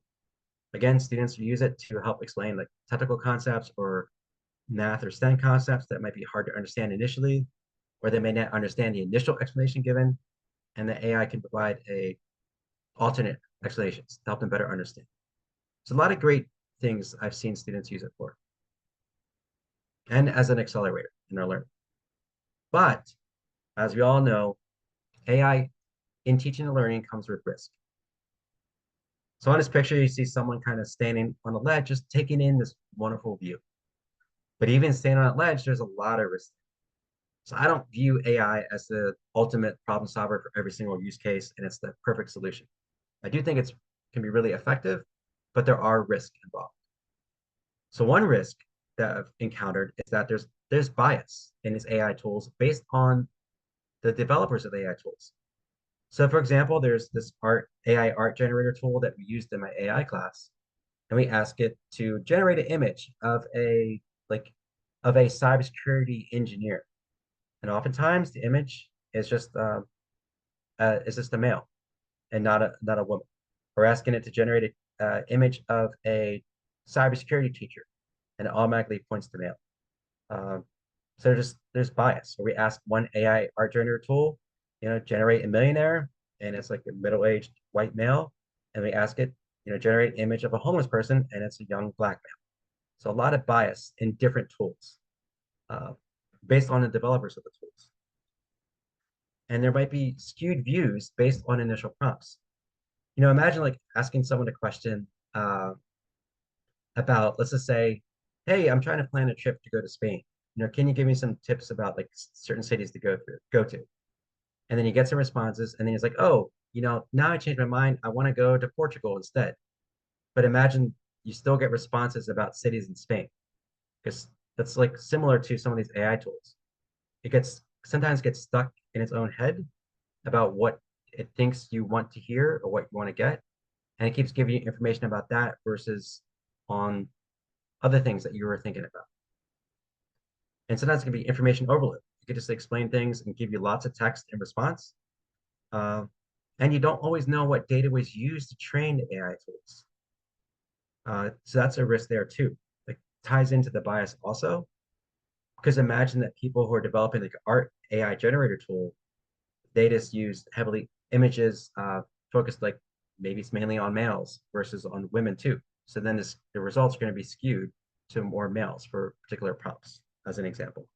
Again, students use it to help explain like technical concepts or math or STEM concepts that might be hard to understand initially, or they may not understand the initial explanation given, and the AI can provide a alternate explanations to help them better understand. It's a lot of great things I've seen students use it for, and as an accelerator in their learning. But as we all know, AI in teaching and learning comes with risk. So on this picture, you see someone kind of standing on a ledge, just taking in this wonderful view. But even standing on a ledge, there's a lot of risk. So I don't view AI as the ultimate problem solver for every single use case, and it's the perfect solution. I do think it can be really effective, but there are risks involved. So one risk that I've encountered is that there's bias in these AI tools based on the developers of AI tools. So for example, there's this AI art generator tool that we used in my AI class, and we ask it to generate an image of a cybersecurity engineer. And oftentimes the image is just a male and not a woman. We're asking it to generate an image of a cybersecurity teacher, and it automatically points to male. So there's bias. So we ask one AI art generator tool, generate a millionaire, and it's like a middle-aged white male, and we ask it, generate an image of a homeless person, and it's a young black male. So a lot of bias in different tools, based on the developers of the tools. And there might be skewed views based on initial prompts. Imagine like asking someone a question about, let's just say, hey, I'm trying to plan a trip to go to Spain. Can you give me some tips about like certain cities to go to? And then you get some responses, and then he's like, oh, now I changed my mind. I want to go to Portugal instead. But imagine you still get responses about cities in Spain, because that's like similar to some of these AI tools. It sometimes gets stuck in its own head about what it thinks you want to hear or what you want to get. And it keeps giving you information about that versus on other things that you were thinking about. And sometimes it can be information overload. It could just explain things and give you lots of text in response. And you don't always know what data was used to train the AI tools. So that's a risk there too. Like ties into the bias also, because imagine that people who are developing like art AI generator tool, they just use heavily images focused like maybe it's mainly on males versus on women too. So then the results are going to be skewed to more males for particular prompts, as an example.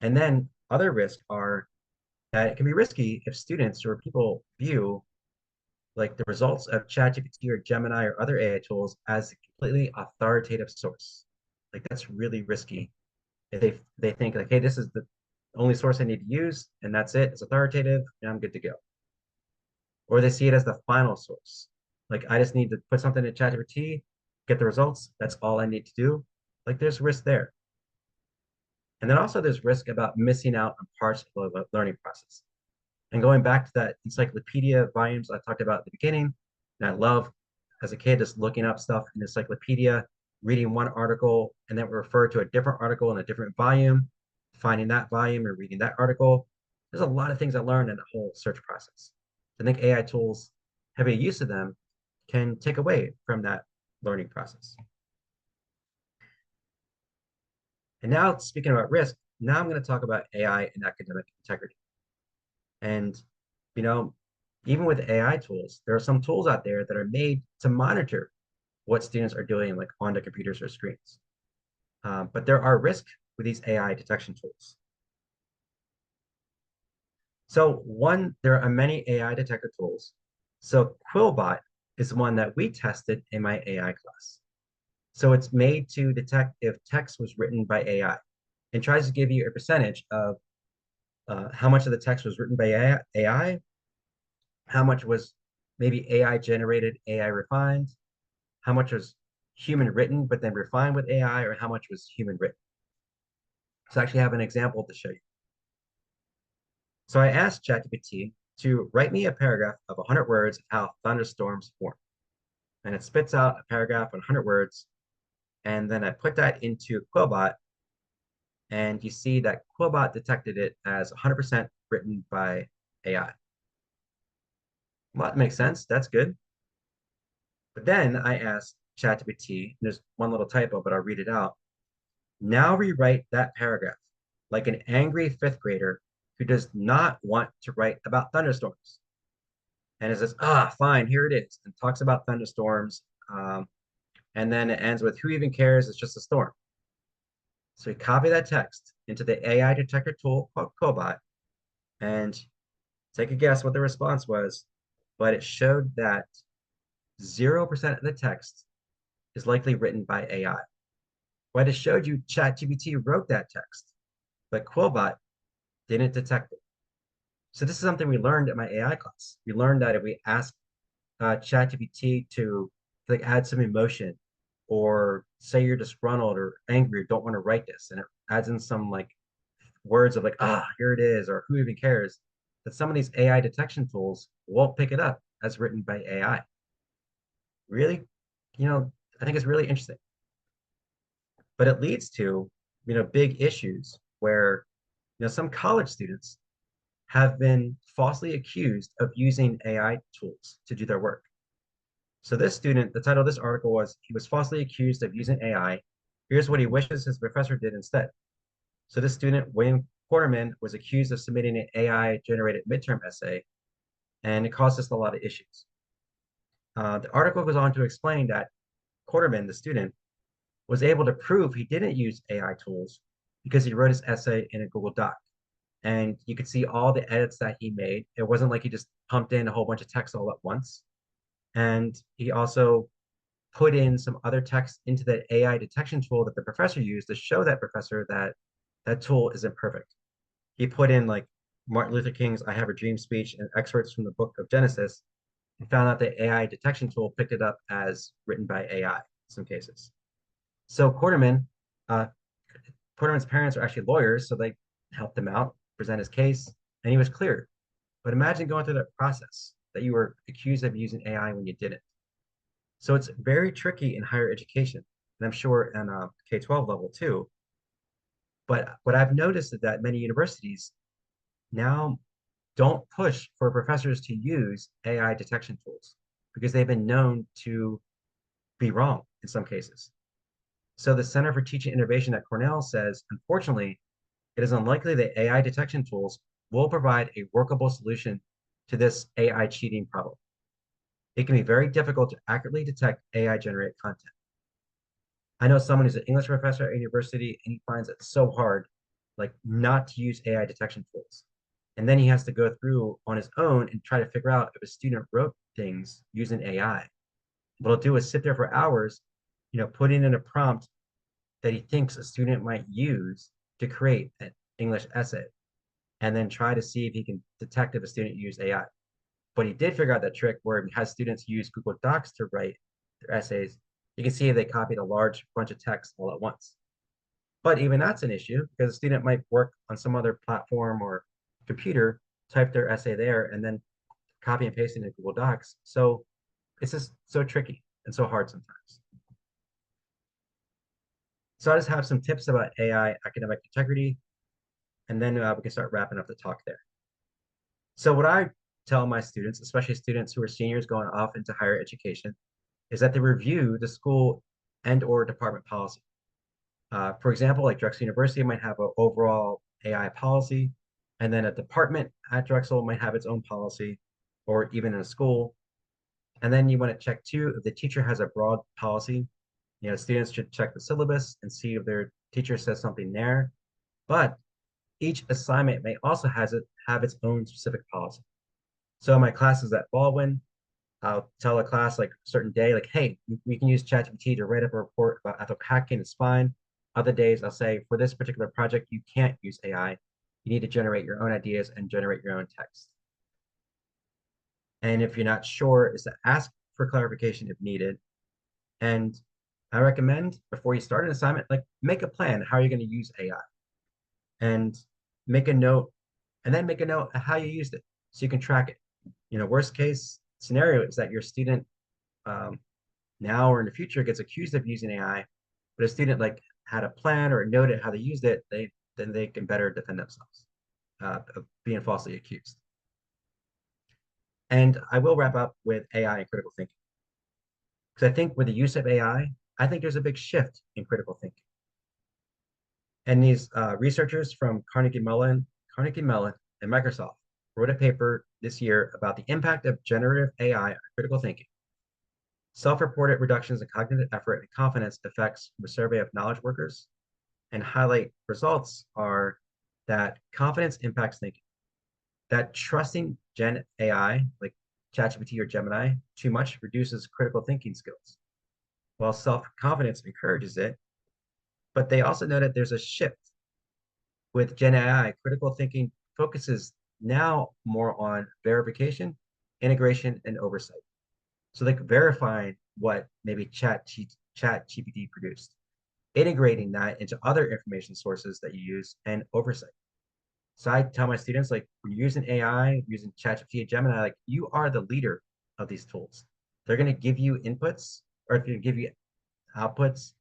And then other risks are that it can be risky if students or people view like the results of ChatGPT or Gemini or other AI tools as a completely authoritative source. Like that's really risky. If they think like, hey, this is the only source I need to use, and that's it. It's authoritative, and I'm good to go. Or they see it as the final source. Like I just need to put something in ChatGPT, get the results. That's all I need to do. Like there's risk there. And then also there's risk about missing out on parts of the learning process. And going back to that encyclopedia volumes I talked about at the beginning, and I love as a kid just looking up stuff in the encyclopedia, reading one article, and then refer to a different article in a different volume, finding that volume and reading that article. There's a lot of things I learned in the whole search process. I think AI tools, heavy use of them, can take away from that learning process. And now speaking about risk, now I'm going to talk about AI and academic integrity. And, you know, even with AI tools, there are some tools out there that are made to monitor what students are doing like on the computers or screens. But there are risks with these AI detection tools. So one, there are many AI detector tools. So Quillbot is one that we tested in my AI class. So it's made to detect if text was written by AI and tries to give you a percentage of how much of the text was written by AI, how much was maybe AI generated, AI refined, how much was human written, but then refined with AI, or how much was human written. So I actually have an example to show you. So I asked ChatGPT to write me a paragraph of 100 words of how thunderstorms form. And it spits out a paragraph of 100 words. And then I put that into Quillbot, and you see that Quillbot detected it as 100% written by AI. Well, that makes sense. That's good. But then I asked ChatGPT, there's one little typo, but I'll read it out. Now rewrite that paragraph like an angry fifth grader who does not want to write about thunderstorms. And it says, fine, here it is, and talks about thunderstorms. And then it ends with, who even cares? It's just a storm. So we copy that text into the AI detector tool called Cobot, and take a guess what the response was. But it showed that 0% of the text is likely written by AI. But it showed you ChatGPT wrote that text, but Quillbot didn't detect it. So this is something we learned in my AI class. We learned that if we ask ChatGPT to like add some emotion, or say you're disgruntled or angry or don't want to write this, and it adds in some like words of like, here it is, or who even cares, that some of these AI detection tools won't pick it up as written by AI. Really, I think it's really interesting. But it leads to, big issues where, some college students have been falsely accused of using AI tools to do their work. So this student, the title of this article was, he was falsely accused of using AI. Here's what he wishes his professor did instead. So this student, William Quarterman, was accused of submitting an AI-generated midterm essay, and it caused us a lot of issues. The article goes on to explain that Quarterman, the student, was able to prove he didn't use AI tools because he wrote his essay in a Google Doc. And you could see all the edits that he made. It wasn't like he just pumped in a whole bunch of text all at once. And he also put in some other text into the AI detection tool that the professor used to show that professor that that tool isn't perfect. He put in like Martin Luther King's I Have a Dream speech and excerpts from the book of Genesis, and found out the AI detection tool picked it up as written by AI in some cases. So uh, Quarterman's parents are actually lawyers, so they helped him out, present his case, and he was cleared. But imagine going through that process that you were accused of using AI when you didn't. So it's very tricky in higher education, and I'm sure in K-12 level too. But what I've noticed is that many universities now don't push for professors to use AI detection tools because they've been known to be wrong in some cases. So the Center for Teaching Innovation at Cornell says, unfortunately, it is unlikely that AI detection tools will provide a workable solution to this AI cheating problem. It can be very difficult to accurately detect AI generated content. I know someone who's an English professor at university, and he finds it so hard, like not to use AI detection tools. And then he has to go through on his own and try to figure out if a student wrote things using AI. What he'll do is sit there for hours, putting in a prompt that he thinks a student might use to create an English essay, and then try to see if he can detect if a student used AI. But he did figure out that trick where he has students use Google Docs to write their essays. You can see if they copied a large bunch of text all at once. But even that's an issue because a student might work on some other platform or computer, type their essay there, and then copy and paste it in Google Docs. So it's just so tricky and so hard sometimes. So I just have some tips about AI academic integrity, and then we can start wrapping up the talk there. So what I tell my students, especially students who are seniors going off into higher education, is that they review the school and or department policy. For example, like Drexel University might have an overall AI policy, and then a department at Drexel might have its own policy, or even in a school. And then you want to check too, if the teacher has a broad policy, students should check the syllabus and see if their teacher says something there. But each assignment may also have its own specific policy. So my classes at Baldwin, I'll tell a class like a certain day, like, hey, we can use ChatGPT to write up a report about ethical hacking, it's fine. Other days, I'll say, for this particular project, you can't use AI. You need to generate your own ideas and generate your own text. And if you're not sure, is to ask for clarification if needed. And I recommend before you start an assignment, like make a plan. How are you going to use AI? And make a note, and then make a note of how you used it so you can track it. Worst case scenario is that your student um, now or in the future gets accused of using AI, but a student like had a plan or noted how they used it, then they can better defend themselves of being falsely accused. And I will wrap up with AI and critical thinking. Because I think with the use of AI, I think there's a big shift in critical thinking. And these researchers from Carnegie Mellon, and Microsoft wrote a paper this year about the impact of generative AI on critical thinking. Self-reported reductions in cognitive effort and confidence effects from a survey of knowledge workers, and highlight results are that confidence impacts thinking. That trusting Gen AI, like ChatGPT or Gemini, too much reduces critical thinking skills, while self-confidence encourages it. But they also know that there's a shift with Gen AI. Critical thinking focuses now more on verification, integration, and oversight. So like verifying what maybe ChatGPT produced, integrating that into other information sources that you use, and oversight. So I tell my students, like, when you're using AI, using ChatGPT and Gemini, like, you are the leader of these tools. They're going to give you inputs, or if you give you outputs,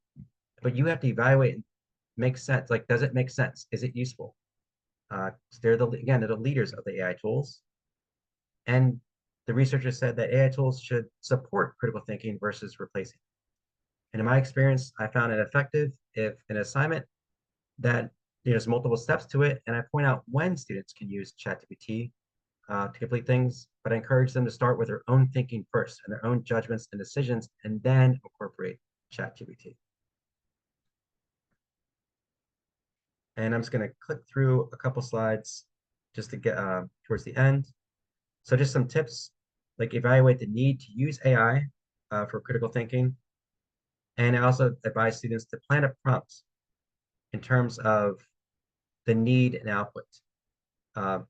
but you have to evaluate and make sense. Like, does it make sense? Is it useful? They're the leaders of the AI tools. And the researchers said that AI tools should support critical thinking versus replacing. And in my experience, I found it effective if an assignment that there's multiple steps to it, and I point out when students can use ChatGPT to complete things, but I encourage them to start with their own thinking first and their own judgments and decisions, and then incorporate ChatGPT. And I'm just going to click through a couple slides just to get towards the end. So just some tips, like evaluate the need to use AI for critical thinking. And I also advise students to plan a prompt in terms of the need and output. And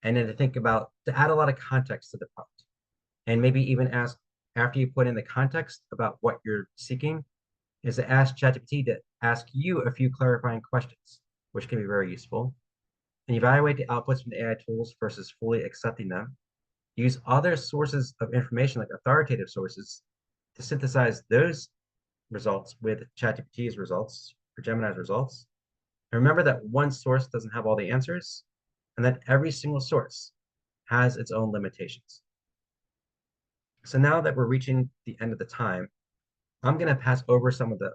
then to add a lot of context to the prompt. And maybe even ask, after you put in the context about what you're seeking, is to ask ChatGPT to ask you a few clarifying questions, which can be very useful. And evaluate the outputs from the AI tools versus fully accepting them. Use other sources of information, like authoritative sources, to synthesize those results with ChatGPT's results or Gemini's results. And remember that one source doesn't have all the answers, and that every single source has its own limitations. So now that we're reaching the end of the time, I'm going to pass over some of the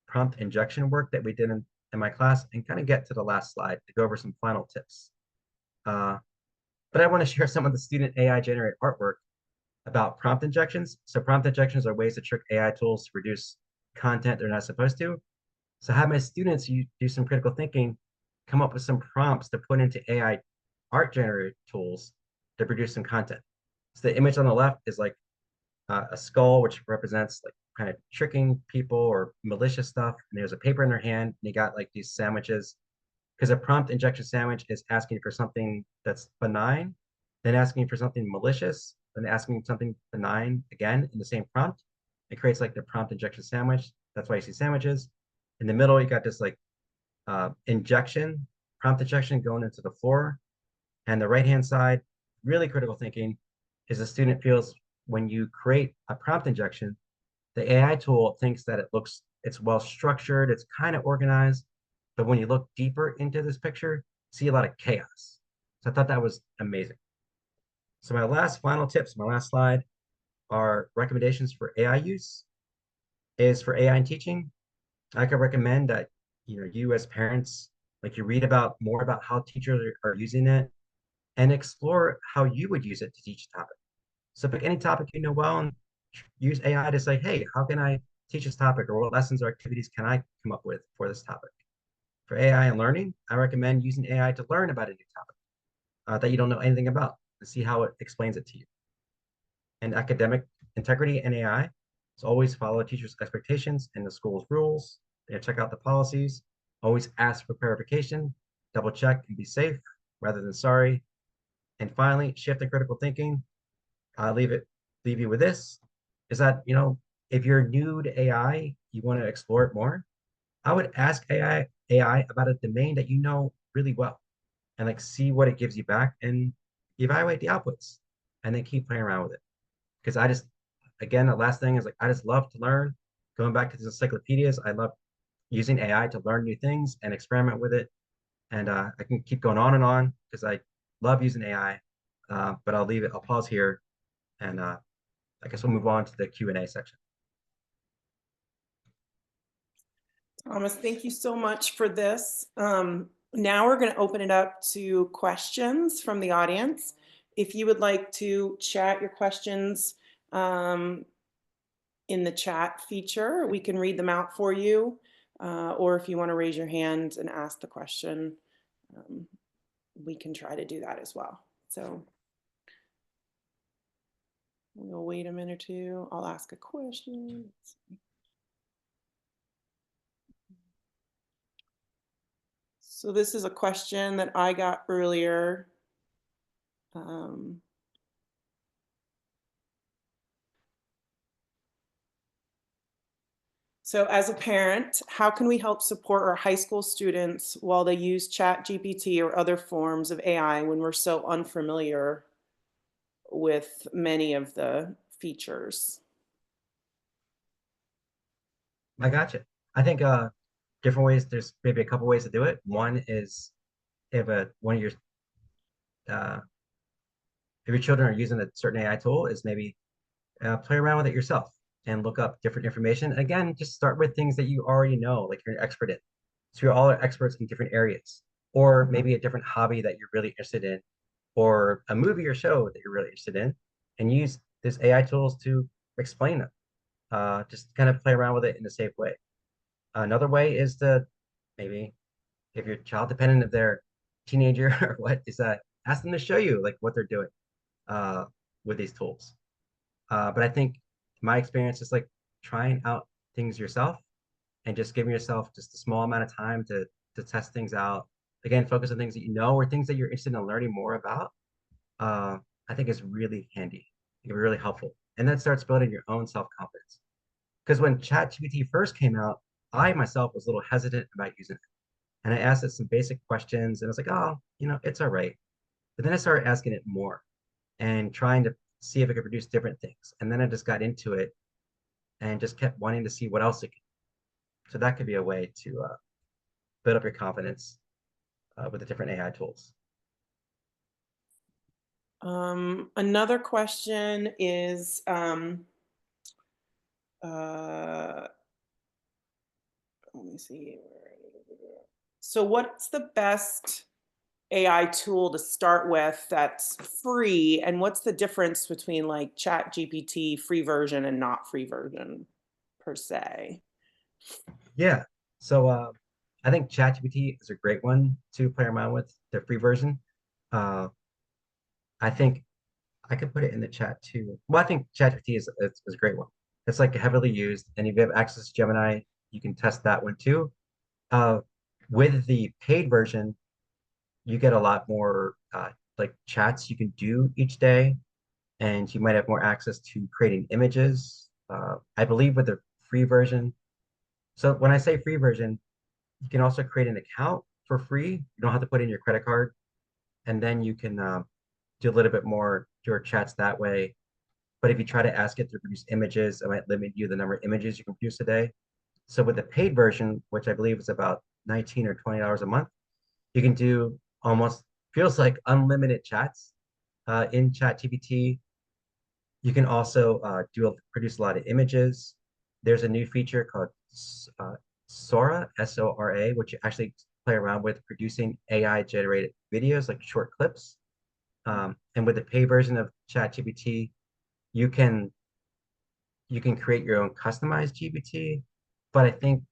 prompt injection work that we did in my class and kind of get to the last slide to go over some final tips. But I want to share some of the student AI generated artwork about prompt injections. So prompt injections are ways to trick AI tools to produce content they're not supposed to. So I have my students do some critical thinking, come up with some prompts to put into AI art generated tools to produce some content. So the image on the left is like a skull, which represents like kind of tricking people or malicious stuff. And there's a paper in their hand, and you got like these sandwiches. Because a prompt injection sandwich is asking for something that's benign, then asking for something malicious, then asking something benign again in the same prompt. It creates like the prompt injection sandwich. That's why you see sandwiches. In the middle, you got this like injection, prompt injection going into the floor. And the right-hand side, really critical thinking, is the student feels when you create a prompt injection, the AI tool thinks that it's well structured, it's kind of organized, but when you look deeper into this picture, see a lot of chaos. So I thought that was amazing. So my last final tips, my last slide, are recommendations for AI use. Is for AI in teaching, I could recommend that you as parents, like you read about more about how teachers are using it, and explore how you would use it to teach a topic. So pick any topic you know well and use AI to say, hey, how can I teach this topic, or what lessons or activities can I come up with for this topic? For AI and learning, I recommend using AI to learn about a new topic that you don't know anything about, and see how it explains it to you. And academic integrity in AI is always follow teachers' expectations and the school's rules. Check out the policies. Always ask for clarification, double check, and be safe rather than sorry. And finally, shift to critical thinking. Leave you with this: is that if you're new to AI, you want to explore it more, I would ask AI about a domain that you know really well and like see what it gives you back and evaluate the outputs and then keep playing around with it. Because I just, again, the last thing is like, I just love to learn. Going back to the encyclopedias, I love using AI to learn new things and experiment with it. And I can keep going on and on because I love using AI. But I'll leave it, I'll pause here and I guess we'll move on to the Q&A section. Thomas, thank you so much for this. Now we're going to open it up to questions from the audience. If you would like to chat your questions in the chat feature, we can read them out for you. Or if you want to raise your hand and ask the question, we can try to do that as well. So we'll wait a minute or two. I'll ask a question. So this is a question that I got earlier. So as a parent, how can we help support our high school students while they use ChatGPT or other forms of AI when we're so unfamiliar with many of the features? I got you. I think different ways, there's maybe a couple ways to do it. One is if one of your if your children are using a certain AI tool, is maybe play around with it yourself and look up different information. Again, just start with things that you already know, like you're an expert in. So you're all experts in different areas, or maybe a different hobby that you're really interested in, or a movie or show that you're really interested in, and use this AI tools to explain them. Just kind of play around with it in a safe way. Another way is to maybe, if you're child dependent, if they're teenager or what, is that ask them to show you like what they're doing with these tools. But I think my experience is like trying out things yourself and just giving yourself just a small amount of time to test things out. Again, focus on things that you know or things that you're interested in learning more about. I think is really handy. It can be really helpful. And that starts building your own self-confidence. Because when ChatGPT first came out, I myself was a little hesitant about using it. And I asked it some basic questions and I was like, oh, it's all right. But then I started asking it more and trying to see if it could produce different things. And then I just got into it and just kept wanting to see what else it could. So that could be a way to build up your confidence with the different AI tools. Another question is, let me see. So what's the best AI tool to start with that's free, and what's the difference between like ChatGPT free version and not free version per se? Yeah. So I think ChatGPT is a great one to play around with, the free version. I think I could put it in the chat too. Well, I think ChatGPT is a great one. It's like heavily used, and if you have access to Gemini, you can test that one too. With the paid version, you get a lot more like chats you can do each day, and you might have more access to creating images. I believe with the free version. So when I say free version, you can also create an account for free. You don't have to put in your credit card, and then you can do a little bit more your chats that way. But if you try to ask it to produce images, it might limit you the number of images you can produce a day. So with the paid version, which I believe is about $19 or $20 a month, you can do almost feels like unlimited chats in ChatGPT. You can also produce a lot of images. There's a new feature called Sora, Sora, which you actually play around with producing AI generated videos, like short clips. And with the pay version of ChatGPT, you can create your own customized GPT. But I think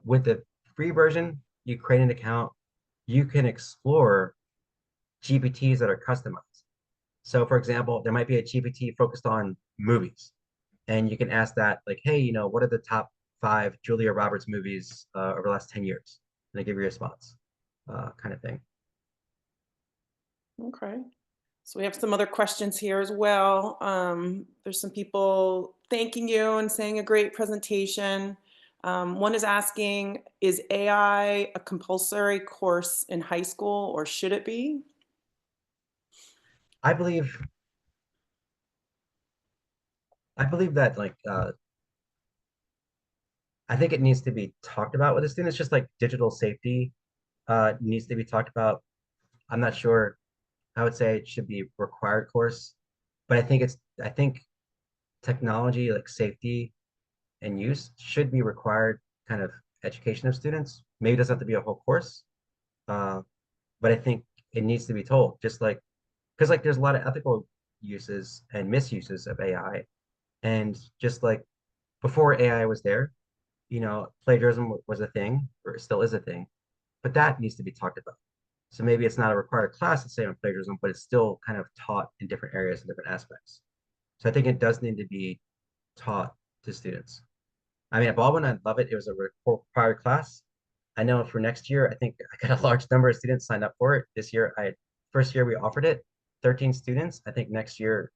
with the free version, you create an account, you can explore GPTs that are customized. So for example, there might be a GPT focused on movies, and you can ask that like, hey, what are the top 5 Julia Roberts movies over the last 10 years? And they give you a response, kind of thing. Okay. So we have some other questions here as well. There's some people thanking you and saying a great presentation. One is asking, is AI a compulsory course in high school or should it be? I believe that I think it needs to be talked about with the students, just like digital safety needs to be talked about. I'm not sure. I would say it should be a required course, but I think technology like safety and use should be required kind of education of students. Maybe it doesn't have to be a whole course, uh, but I think it needs to be told, just like because like there's a lot of ethical uses and misuses of AI, and just like before AI was there, plagiarism was a thing, or it still is a thing, but that needs to be talked about. So maybe it's not a required class to say on plagiarism, but it's still kind of taught in different areas and different aspects. So I think it does need to be taught to students. I mean, at Baldwin, I love it. It was a required class. I know for next year, I think I got a large number of students signed up for it. This year, first year we offered it, 13 students. I think next year,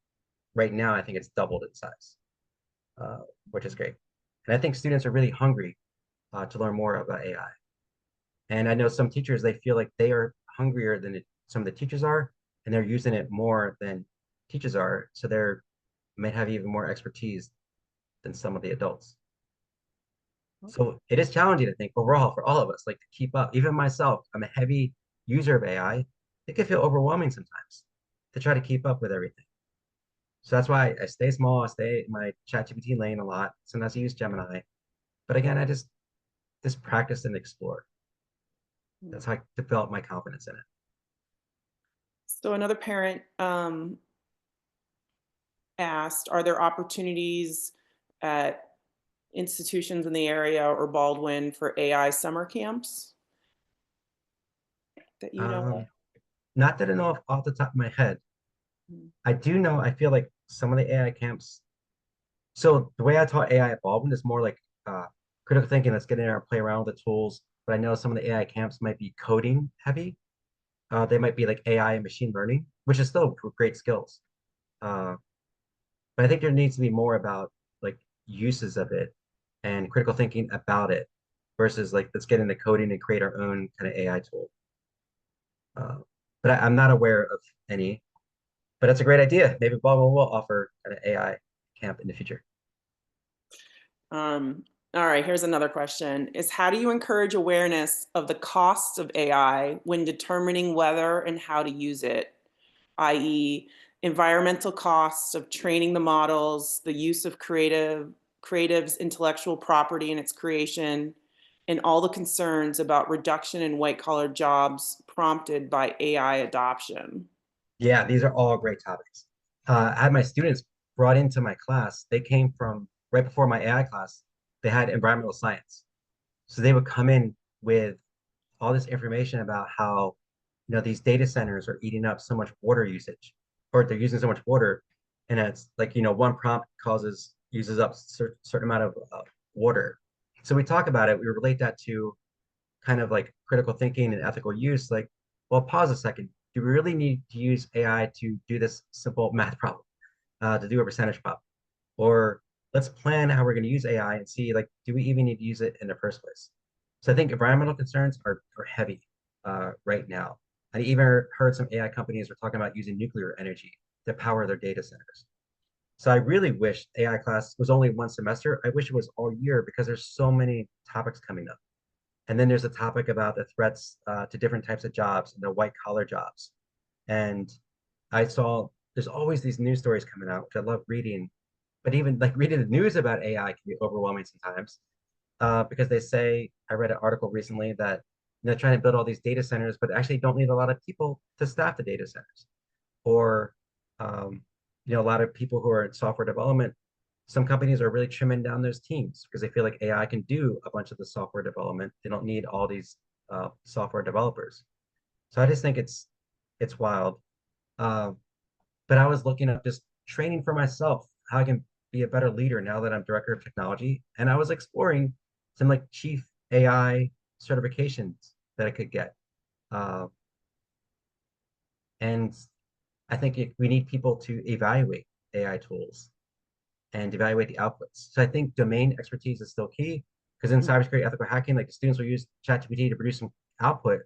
right now, I think it's doubled in size, uh, which is great. And I think students are really hungry to learn more about AI. And I know some teachers, they feel like they are hungrier than some of the teachers are, and they're using it more than teachers are. So they're might have even more expertise than some of the adults. So it is challenging, I think, overall for all of us, like to keep up. Even myself, I'm a heavy user of AI. It can feel overwhelming sometimes to try to keep up with everything. So that's why I stay small. I stay in my ChatGPT lane a lot. Sometimes I use Gemini. But again, I just practice and explore. That's how I develop my confidence in it. So another parent asked, are there opportunities at institutions in the area or Baldwin for AI summer camps that you know of? Not that I know off the top of my head. Mm. I do know, I feel like some of the AI camps. So the way I taught AI at Baldwin is more like critical thinking. Let's get in there and play around with the tools. But I know some of the AI camps might be coding heavy. They might be like AI and machine learning, which is still great skills. Uh, but I think there needs to be more about like uses of it and critical thinking about it versus like let's get into coding and create our own kind of AI tool. Uh, but I'm not aware of any. But it's a great idea. Maybe Baldwin will offer an AI camp in the future. All right, here's another question is how do you encourage awareness of the costs of AI when determining whether and how to use it, i.e. environmental costs of training the models, the use of creatives intellectual property in its creation, and all the concerns about reduction in white collar jobs prompted by AI adoption? Yeah, these are all great topics. I had my students brought into my class. They came from right before my AI class. They had environmental science. So they would come in with all this information about how, these data centers are eating up so much water usage, or they're using so much water. And it's like, one prompt uses up certain amount of water. So we talk about it. We relate that to kind of like critical thinking and ethical use. Like, well, pause a second. Do we really need to use AI to do this simple math problem, to do a percentage problem? Or let's plan how we're going to use AI and see, like, do we even need to use it in the first place? So I think environmental concerns are heavy right now. I even heard some AI companies are talking about using nuclear energy to power their data centers. So I really wish AI class was only one semester. I wish it was all year because there's so many topics coming up. And then there's a topic about the threats to different types of jobs and the white collar jobs. And I saw there's always these news stories coming out, which I love reading. But even like reading the news about AI can be overwhelming sometimes because they say, I read an article recently that they're trying to build all these data centers, but actually don't need a lot of people to staff the data centers. Or, um, a lot of people who are in software development, some companies are really trimming down those teams because they feel like AI can do a bunch of the software development. They don't need all these software developers. So I just think it's wild. Uh, but I was looking at just training for myself, how I can be a better leader now that I'm director of technology. And I was exploring some like chief AI certifications that I could get. Uh, and I think we need people to evaluate AI tools and evaluate the outputs. So I think domain expertise is still key because in cybersecurity ethical hacking, like the students will use ChatGPT to produce some output,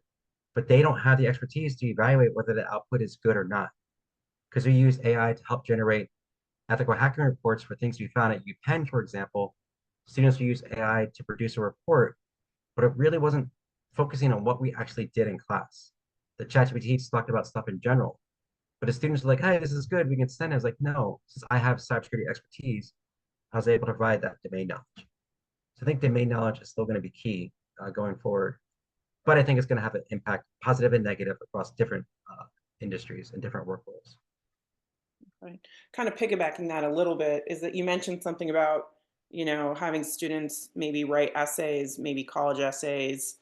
but they don't have the expertise to evaluate whether the output is good or not. Because we use AI to help generate ethical hacking reports for things we found at UPenn, for example. Students will use AI to produce a report, but it really wasn't focusing on what we actually did in class. The ChatGPT just talked about stuff in general. But the students are like, hey, this is good. We can send it. I was like, no, since I have cybersecurity expertise, I was able to provide that domain knowledge. So I think domain knowledge is still going to be key going forward. But I think it's going to have an impact, positive and negative, across different industries and different work roles. Right. Kind of piggybacking that a little bit is that you mentioned something about, having students maybe write essays, maybe college essays,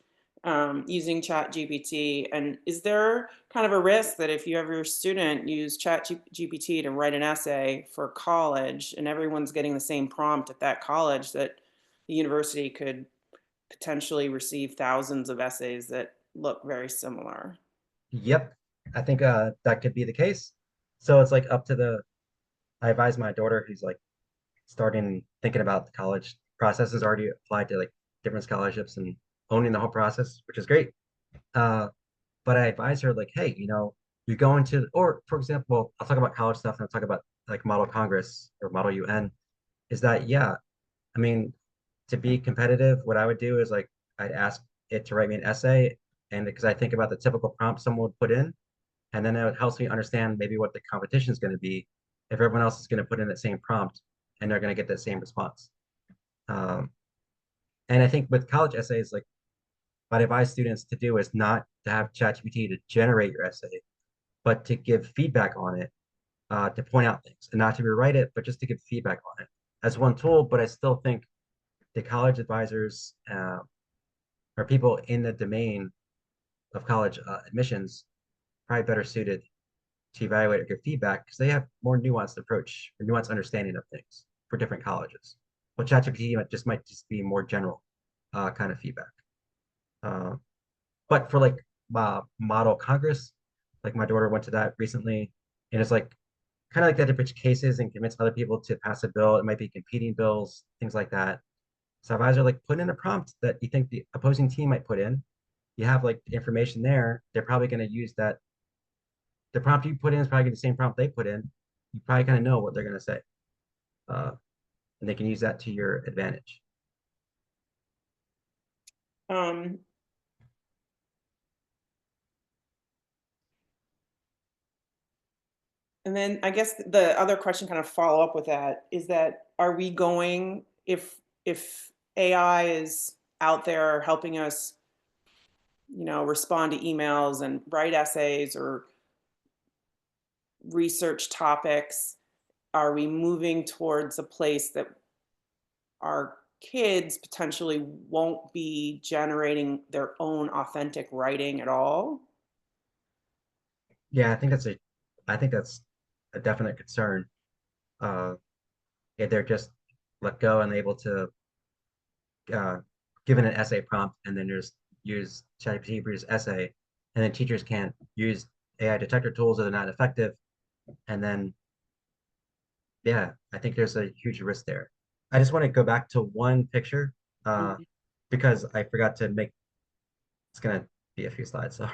using Chat GPT. And is there kind of a risk that if you have your student use Chat GPT to write an essay for college and everyone's getting the same prompt at that college, that the university could potentially receive thousands of essays that look very similar? Yep, I think that could be the case. So it's like up to I advise my daughter who's like starting thinking about the college process, has already applied to like different scholarships and owning the whole process, which is great. But I advise her like, hey, you're going to, or for example, I'll talk about college stuff and I'll talk about like Model Congress or Model UN, is that, yeah, I mean, to be competitive, what I would do is like, I'd ask it to write me an essay. And because I think about the typical prompt someone would put in, and then it helps me understand maybe what the competition is going to be if everyone else is going to put in that same prompt and they're going to get that same response. And I think with college essays, like what I advise students to do is not to have ChatGPT to generate your essay, but to give feedback on it, to point out things and not to rewrite it, but just to give feedback on it as one tool. But I still think the college advisors or people in the domain of college admissions probably better suited to evaluate or give feedback because they have more nuanced approach or nuanced understanding of things for different colleges. Well, ChatGPT might just be more general kind of feedback. But for like Model Congress, like my daughter went to that recently, and it's like kind of like that to pitch cases and convince other people to pass a bill. It might be competing bills, things like that. So advisor like put in a prompt that you think the opposing team might put in. You have like information there. They're probably going to use that. The prompt you put in is probably the same prompt they put in. You probably kind of know what they're going to say, and they can use that to your advantage. Um, And then I guess the other question kind of follow up with that is that are we going if AI is out there helping us, respond to emails and write essays or research topics, are we moving towards a place that our kids potentially won't be generating their own authentic writing at all? Yeah, I think that's a definite concern. If they're just let go and able to uh, given an essay prompt and then just use ChatGPT for his essay, and then teachers can't use AI detector tools that are not effective, and then yeah, I think there's a huge risk there. I just want to go back to one picture because I forgot to make. It's gonna be a few slides, so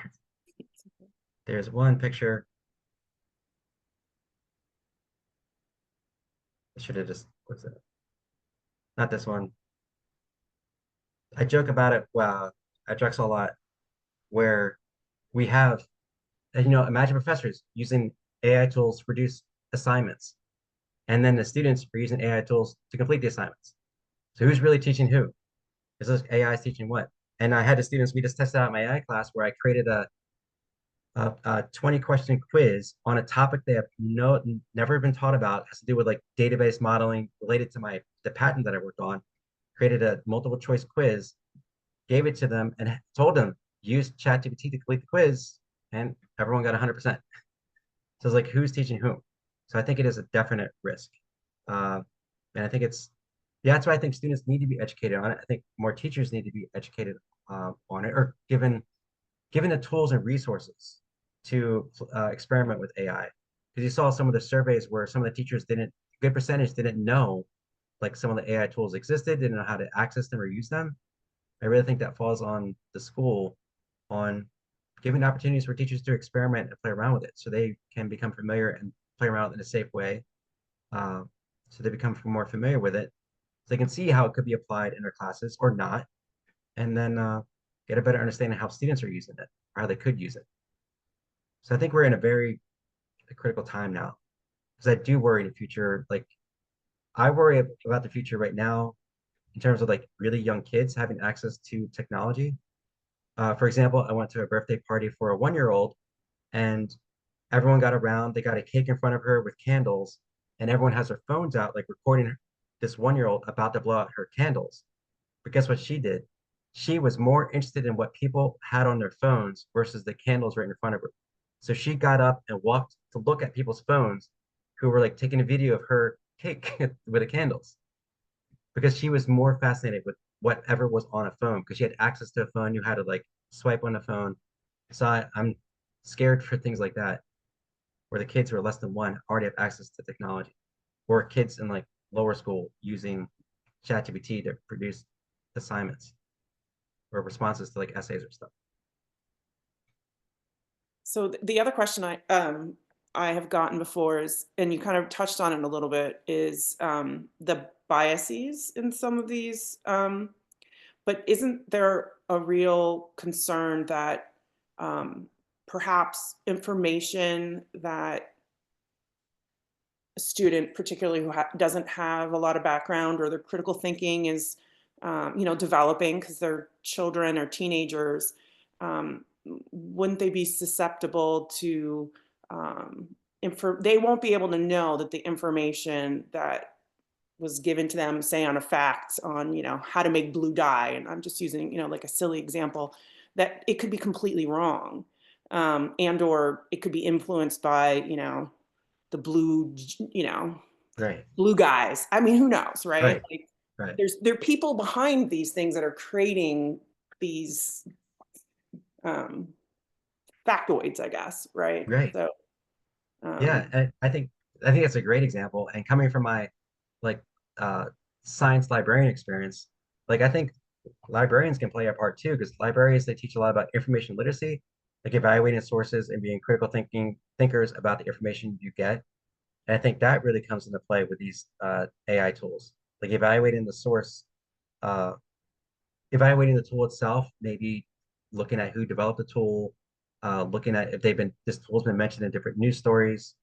there's one picture. I should have just what's it? Not this one. I joke about it at Drexel a lot, where we have, imagine professors using AI tools to produce assignments, and then the students are using AI tools to complete the assignments. So who's really teaching who? Is this AI is teaching what? And I had the students, we just tested out my AI class where I created a 20-question quiz on a topic they have never been taught about. It has to do with like database modeling related to the patent that I worked on. Created a multiple choice quiz, gave it to them, and told them use ChatGPT to complete the quiz, and everyone got 100%. So it's like who's teaching whom? So I think it is a definite risk, and I think that's why I think students need to be educated on it. I think more teachers need to be educated on it, or given the tools and resources to experiment with AI. because you saw some of the surveys where some of the teachers good percentage didn't know like some of the AI tools existed, didn't know how to access them or use them. I really think that falls on the school on giving opportunities for teachers to experiment and play around with it so they can become familiar and play around in a safe way. So they become more familiar with it. So they can see how it could be applied in their classes or not, and then get a better understanding of how students are using it or how they could use it. So I think we're in a very critical time now because I do worry in the future. Like I worry about the future right now in terms of like really young kids having access to technology. For example, I went to a birthday party for a 1-year-old and everyone got around, they got a cake in front of her with candles, and everyone has their phones out, like recording this 1-year-old about to blow out her candles. But guess what she did? She was more interested in what people had on their phones versus the candles right in front of her. So she got up and walked to look at people's phones who were like taking a video of her cake with the candles because she was more fascinated with whatever was on a phone because she had access to a phone, knew how to like swipe on the phone. So I'm scared for things like that, where the kids who are less than 1 already have access to technology, or kids in like lower school using ChatGPT to produce assignments or responses to like essays or stuff. So the other question I have gotten before is, and you kind of touched on it a little bit, is the biases in some of these. But isn't there a real concern that perhaps information that a student, particularly who doesn't have a lot of background or their critical thinking is, developing because they're children or teenagers, wouldn't they be susceptible to they won't be able to know that the information that was given to them, say on a fact on, how to make blue dye, and I'm just using, like a silly example, that it could be completely wrong, and or it could be influenced by, the blue, Right, blue guys. I mean, who knows, right? right, Like, right, there are people behind these things that are creating these um, factoids, I guess, right? right. So, Yeah, um, and I think that's a great example. And coming from my like uh science librarian experience, like I think librarians can play a part too, because librarians they teach a lot about information literacy, like evaluating sources and being critical thinkers about the information you get. And I think that really comes into play with these AI tools, like evaluating the source, uh, evaluating the tool itself, maybe looking at who developed the tool, looking at if this tool's been mentioned in different news stories.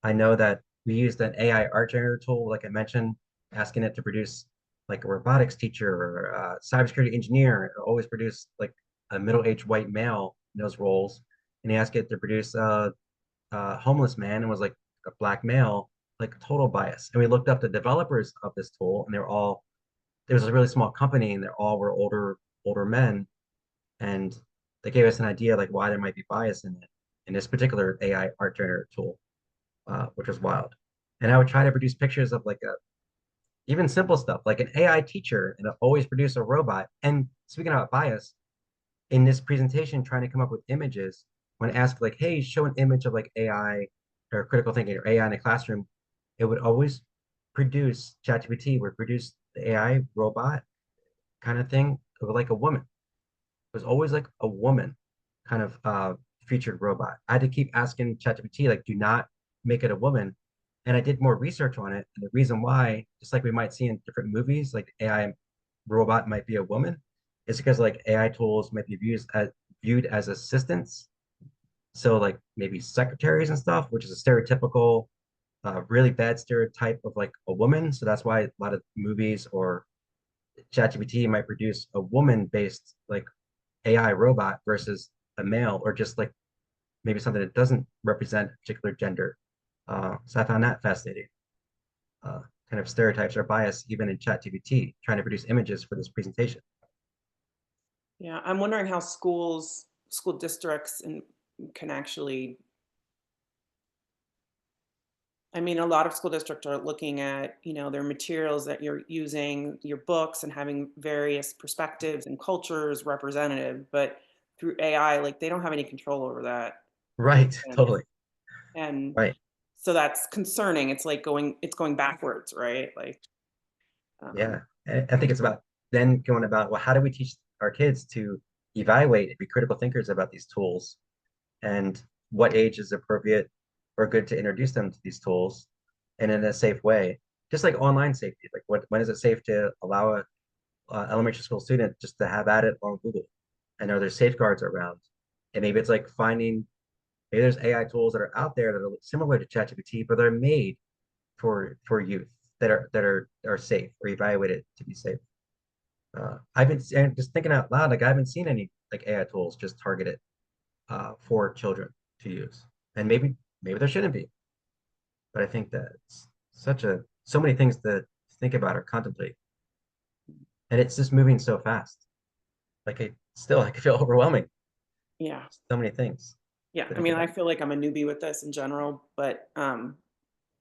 I know that we used an AI art generator tool, like I mentioned, asking it to produce like a robotics teacher or a cybersecurity engineer. It always produced like a middle-aged white male in those roles, and he asked it to produce a homeless man and was like a black male, like total bias. And we looked up the developers of this tool, and there was a really small company, and they all were older men, and they gave us an idea like why there might be bias in it in this particular AI art generator tool, which was wild. And I would try to produce pictures of like even simple stuff like an AI teacher, and always produce a robot. And speaking about bias, in this presentation, trying to come up with images, when asked like, "Hey, show an image of like AI or critical thinking or AI in a classroom," it would always produce ChatGPT would produce the AI robot kind of thing of like a woman. It was always like a woman kind of featured robot. I had to keep asking ChatGPT, like, do not make it a woman. And I did more research on it. And the reason why, just like we might see in different movies, like AI robot might be a woman, is because like AI tools might be viewed as assistants. So like maybe secretaries and stuff, which is a stereotypical, really bad stereotype of like a woman. So that's why a lot of movies or ChatGPT might produce a woman-based like AI robot versus a male, or just like maybe something that doesn't represent a particular gender. So I found that fascinating. Uh, kind of stereotypes or bias even in ChatGPT, trying to produce images for this presentation. yeah, I'm wondering how school districts can actually, I mean, a lot of school districts are looking at, their materials that you're using, your books, and having various perspectives and cultures representative, but through AI, like they don't have any control over that. Right, And, totally. and Right. So that's concerning. It's like it's going backwards, right? Like, Yeah, and I think it's about then going about, well, how do we teach our kids to evaluate and be critical thinkers about these tools, and what age is appropriate or good to introduce them to these tools, and in a safe way, just like online safety. Like, when is it safe to allow a elementary school student just to have at it on Google, and are there safeguards around? And maybe it's like finding, maybe there's AI tools that are out there that are similar to ChatGPT, but they're made for youth, that are safe or evaluated to be safe. I've been and just thinking out loud, like I haven't seen any like AI tools just targeted for children to use, and maybe there shouldn't be, but I think that it's so many things to think about or contemplate, and it's just moving so fast. Like I feel overwhelming. yeah. So many things Yeah. to I think mean, I about. feel like I'm a newbie with this in general, but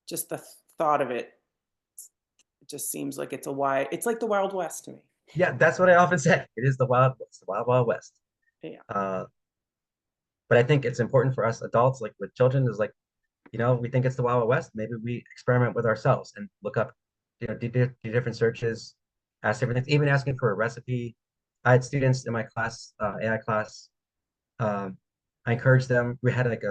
just the thought of it just seems like it's like the Wild West to me. Yeah, that's what I often say. It is the wild, wild west. Yeah. Uh, but I think it's important for us adults, like with children, is like, we think it's the Wild West. Maybe we experiment with ourselves and look up, do different searches, ask different things, even asking for a recipe. I had students in my class, AI class. Um, I encouraged them. We had like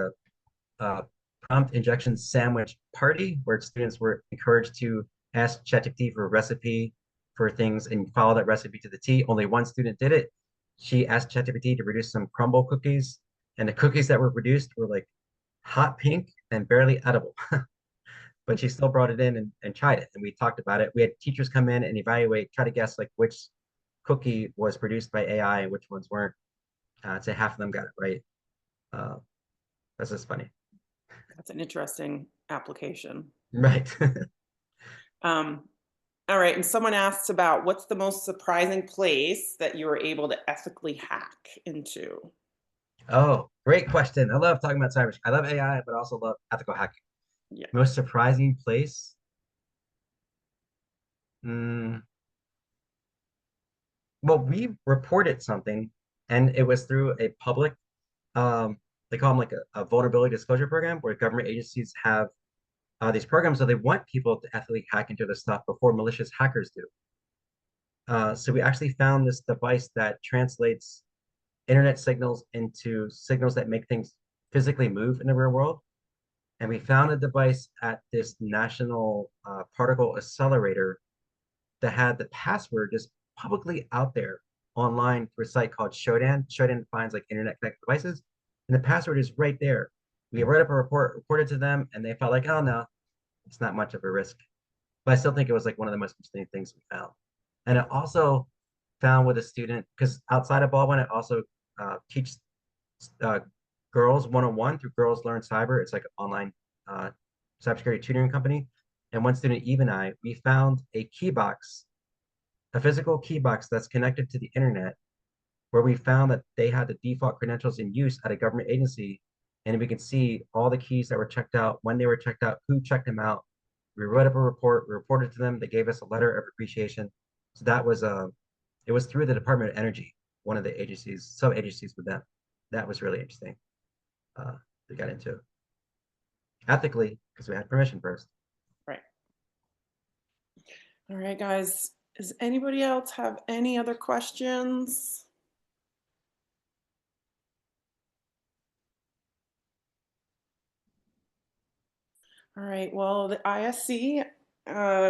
a prompt injection sandwich party where students were encouraged to ask ChatGPT for a recipe for things and follow that recipe to the T. Only one student did it. She asked ChatGPT to produce some crumble cookies, and the cookies that were produced were like hot pink and barely edible. But she still brought it in and tried it. And we talked about it. We had teachers come in and evaluate, try to guess like which cookie was produced by AI and which ones weren't. I'd say half of them got it right. Uh, that's just funny. That's an interesting application. Right. Um, all right. And someone asks about what's the most surprising place that you were able to ethically hack into? Oh, great question. I love talking about cyber. I love AI, but I also love ethical hacking. Yeah. Most surprising place? Mm, well, we reported something, and it was through a public, they call them like a vulnerability disclosure program, where government agencies have these programs, so they want people to ethically hack into the stuff before malicious hackers do. So we actually found this device that translates internet signals into signals that make things physically move in the real world. And we found a device at this national particle accelerator that had the password just publicly out there online through a site called Shodan. Shodan finds like internet connected devices, and the password is right there. We wrote up a report, reported to them, and they felt like, oh no, it's not much of a risk. But I still think it was like one of the most interesting things we found. And I also found with a student, because outside of Baldwin, I also teach uh, girls 101 through Girls Learn Cyber. It's like an online uh, cybersecurity tutoring company. And one student, Eve, and I, we found a key box, a physical key box that's connected to the internet, where we found that they had the default credentials in use at a government agency. And we could see all the keys that were checked out, when they were checked out, who checked them out. We wrote up a report, we reported to them. They gave us a letter of appreciation. So that was it was through the Department of Energy, one of the agencies, sub agencies with them. That was really interesting. We got into ethically because we had permission first. Right. All right, guys. Does anybody else have any other questions? All right, well, the ISC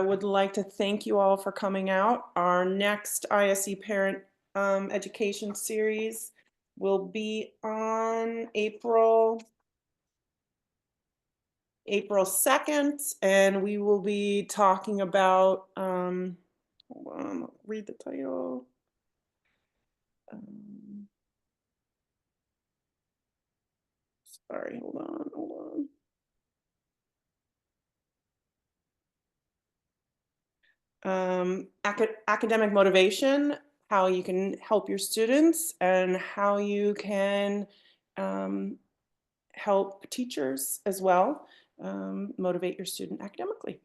would like to thank you all for coming out. Our next ISC Parent Education Series will be on April 2nd, and we will be talking about, hold on, I'll read the title. Sorry, hold on. Academic motivation, how you can help your students and how you can help teachers as well motivate your student academically.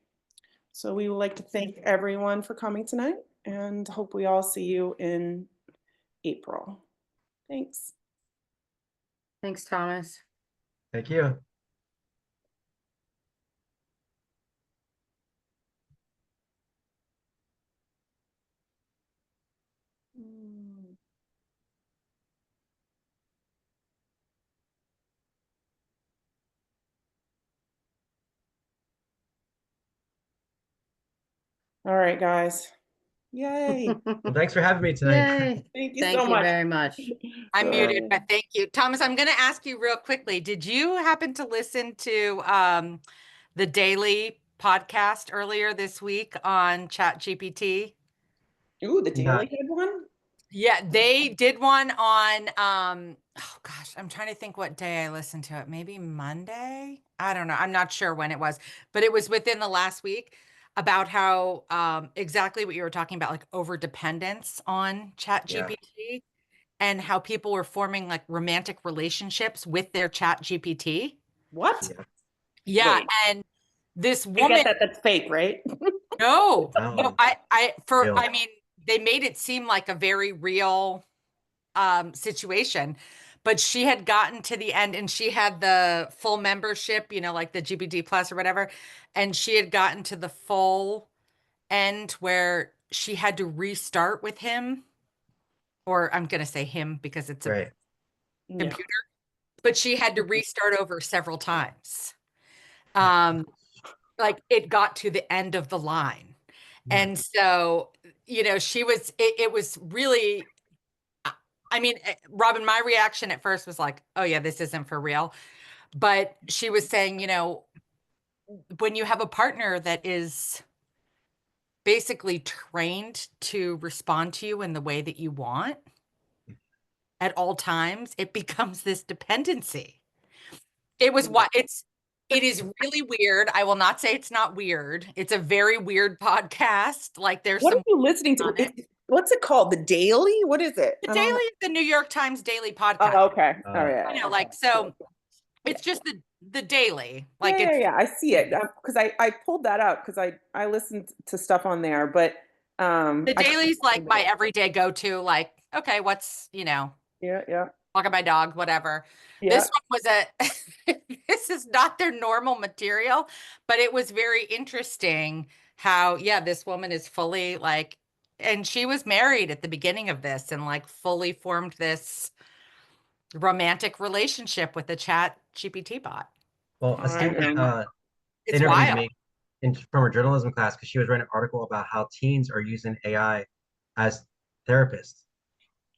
So we would like to thank everyone for coming tonight and hope we all see you in April. Thanks. Thanks, Thomas. Thank you. All right, guys. Yay. Well, thanks for having me tonight. Yay. Thank you Thank so you much. very much. I'm muted, So- but thank you. Thomas, I'm going to ask you real quickly. Did you happen to listen to the daily podcast earlier this week on ChatGPT? Ooh, the Not- Daily Head one? Yeah, they did one on oh gosh, I'm trying to think what day I listened to it. Maybe Monday? I don't know. I'm not sure when it was, but it was within the last week about how exactly what you were talking about, like over dependence on ChatGPT and how people were forming like romantic relationships with their ChatGPT. What? Yeah. Yeah, Wait. and this I woman get that that's fake, right? no, Oh. no, Real. I mean, they made it seem like a very real situation, but she had gotten to the end and she had the full membership, you know, like the GPT plus or whatever, and she had gotten to the full end where she had to restart with him, or I'm going to say him because it's a Right. Yeah. computer, but she had to restart over several times. Like it got to the end of the line. And so, you know, it was really, I mean, Robin, my reaction at first was like, oh yeah, this isn't for real. But she was saying, you know, when you have a partner that is basically trained to respond to you in the way that you want at all times, it becomes this dependency. It is really weird. I will not say it's not weird. It's a very weird podcast. Like there's What some are you listening to? on it. What's it called? The Daily? What is it? The I don't Daily know. is the New York Times daily podcast. Oh, okay. All right. You know, like so it's just the daily. Like yeah, it's I see it because I pulled that up because I listened to stuff on there, but the I- daily's like my everyday go-to, like, okay, what's, you know, yeah. walking my dog, whatever. Yeah. This one was this is not their normal material, but it was very interesting how, yeah, this woman is fully like, and she was married at the beginning of this and like fully formed this romantic relationship with the Chat GPT bot. Well, a I student am- It's interviewed wild. me from her journalism class because she was writing an article about how teens are using AI as therapists.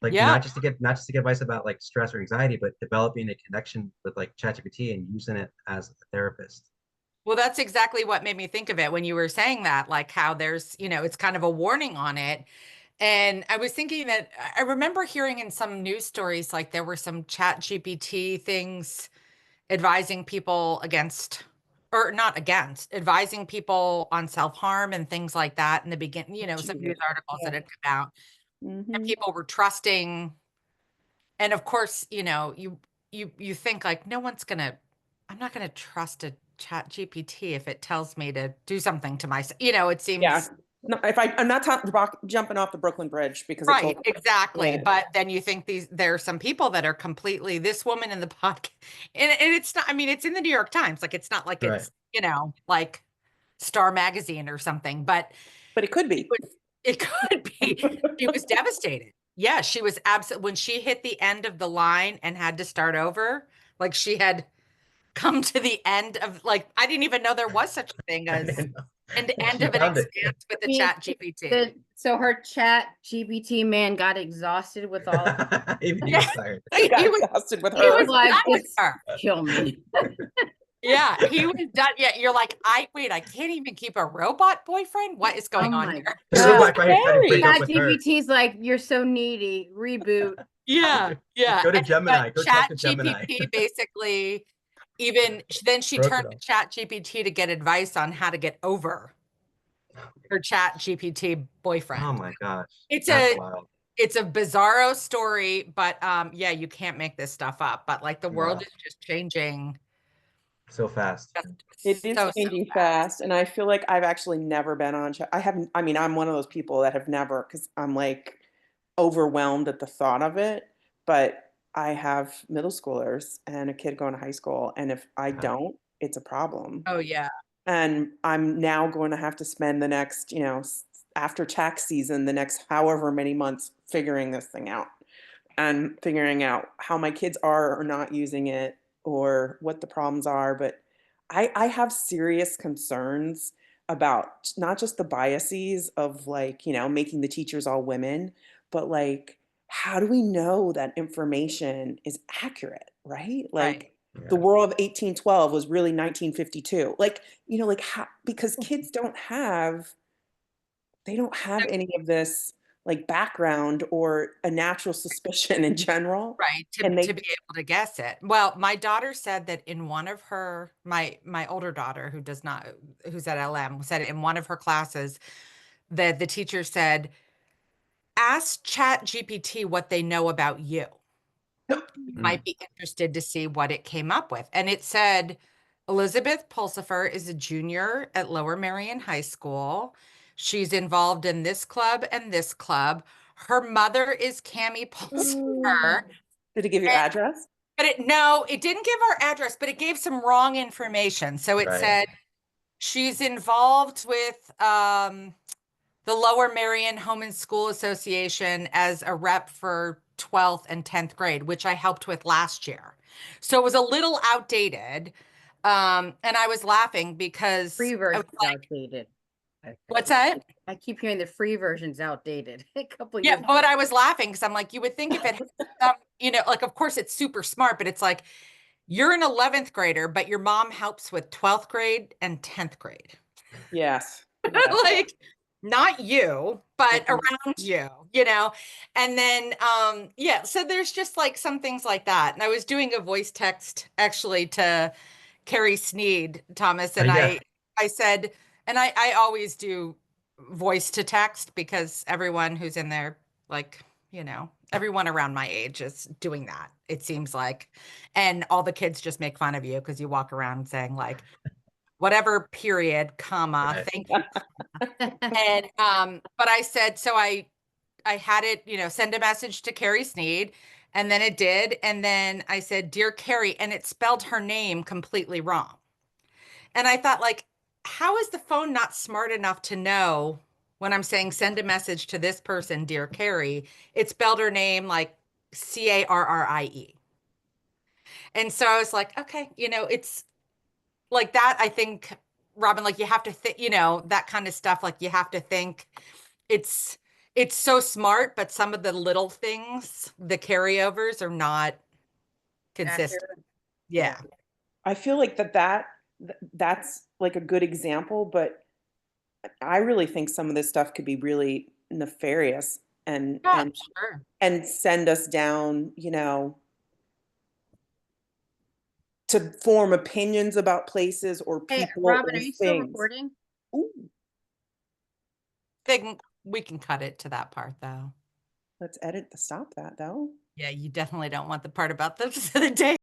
Like Yeah. not just to get advice about like stress or anxiety, but developing a connection with like ChatGPT and using it as a therapist. Well, that's exactly what made me think of it when you were saying that, like how there's, you know, it's kind of a warning on it. And I was thinking that I remember hearing in some news stories, like there were some Chat GPT things advising people against, or not against, advising people on self-harm and things like that in the beginning, you know, some Jesus. news articles that Yeah. had come out and Mhm. people were trusting. And of course, you know, you think like I'm not gonna trust a Chat GPT if it tells me to do something to myself. You know, it seems Yeah. No, I'm not jumping off the Brooklyn Bridge because it's right, exactly. Yeah. But then you think there are some people that are completely this woman in the podcast, and it's not. I mean, it's in the New York Times. Like it's not like Right. it's you know like Star Magazine or something. But but it could be. it could be. She was devastated. Yeah, she was absolutely when she hit the end of the line and had to start over. Like she had come to the end of like I didn't even know there was such a thing as an end She of an found it. expanse with the Me- Chat GPT. So her Chat GPT man got exhausted with all of Even he was tired. I got He was- exhausted with he her. was like, done with just her. kill me. Yeah, he was done. Yeah, you're like, I can't even keep a robot boyfriend. What is going Oh on my here? The God. robot trying to break up Chat with her. GPT's like, you're so needy. Reboot. Yeah, yeah. Go to And- Gemini. but Go talk Chat to Gemini. GPT basically even then she Broke it turned all. to Chat GPT to get advice on how to get over her Chat GPT boyfriend. Oh my gosh. It's That's a wild. it's a bizarro story, but yeah, you can't make this stuff up. But like the world No. is just changing. So fast. It is so changing fast, and I feel like I've actually never been on chat. I haven't. I mean, I'm one of those people that have never because I'm like overwhelmed at the thought of it. But I have middle schoolers and a kid going to high school, and if I Yeah. don't, it's a problem. Oh yeah. And I'm now going to have to spend the next, after tax season, the next however many months figuring this thing out and figuring out how my kids are or not using it or what the problems are. But I have serious concerns about not just the biases of like, you know, making the teachers all women, but like, how do we know that information is accurate, right? Like the Yeah. world of 1812 was really 1952. Like, you know, like how, because kids they don't have any of this like background or a natural suspicion in general. Right, And to they, be able to guess it. Well, my daughter said that in one of her my older daughter who does not who's at LM said in one of her classes that the teacher said, ask Chat GPT what they know about you. You might be interested to see what it came up with. And it said Elizabeth Pulsifer is a junior at Lower Merion High School. She's involved in this club and this club. Her mother is Cami Pulsifer. did it give your And address? But no, it didn't give our address, but it gave some wrong information. So it Right. said she's involved with the Lower Merion Home and School Association as a rep for 12th and 10th grade, which I helped with last year. So it was a little outdated. And I was laughing because Free I version's was like, outdated. what's that? I keep hearing the free version's outdated. A couple Yeah, years. but I was laughing because I'm like, you would think if it had some, you know, like, of course it's super smart, but it's like, you're an 11th grader, but your mom helps with 12th grade and 10th grade. Yes. Like, not you, but Mhm. around you, you know? And then, yeah, so there's just like some things like that. And I was doing a voice text actually to Carrie Sneed, Thomas, and Yeah. I said, and I always do voice to text because everyone who's in there, like, you know, everyone around my age is doing that, it seems like. And all the kids just make fun of you because you walk around saying like, whatever period, comma, Right. thank you. And but I said, so I had it, you know, send a message to Carrie Sneed, and then it did. And then I said, Dear Carrie, and it spelled her name completely wrong. And I thought, like, how is the phone not smart enough to know when I'm saying send a message to this person, Dear Carrie, it spelled her name like Carrie. And so I was like, okay, you know, it's like that. I think, Robin, like you have to think, you know, that kind of stuff, like you have to think it's so smart, but some of the little things, the carryovers are not consistent. Accurate. Yeah. I feel like that's like a good example, but I really think some of this stuff could be really nefarious and Yeah, and sure. and send us down, you know, to form opinions about places or Hey, people Robin, or are you still things. recording? Ooh, We can cut it to that part though. let's stop that though. Yeah, you definitely don't want the part about the day.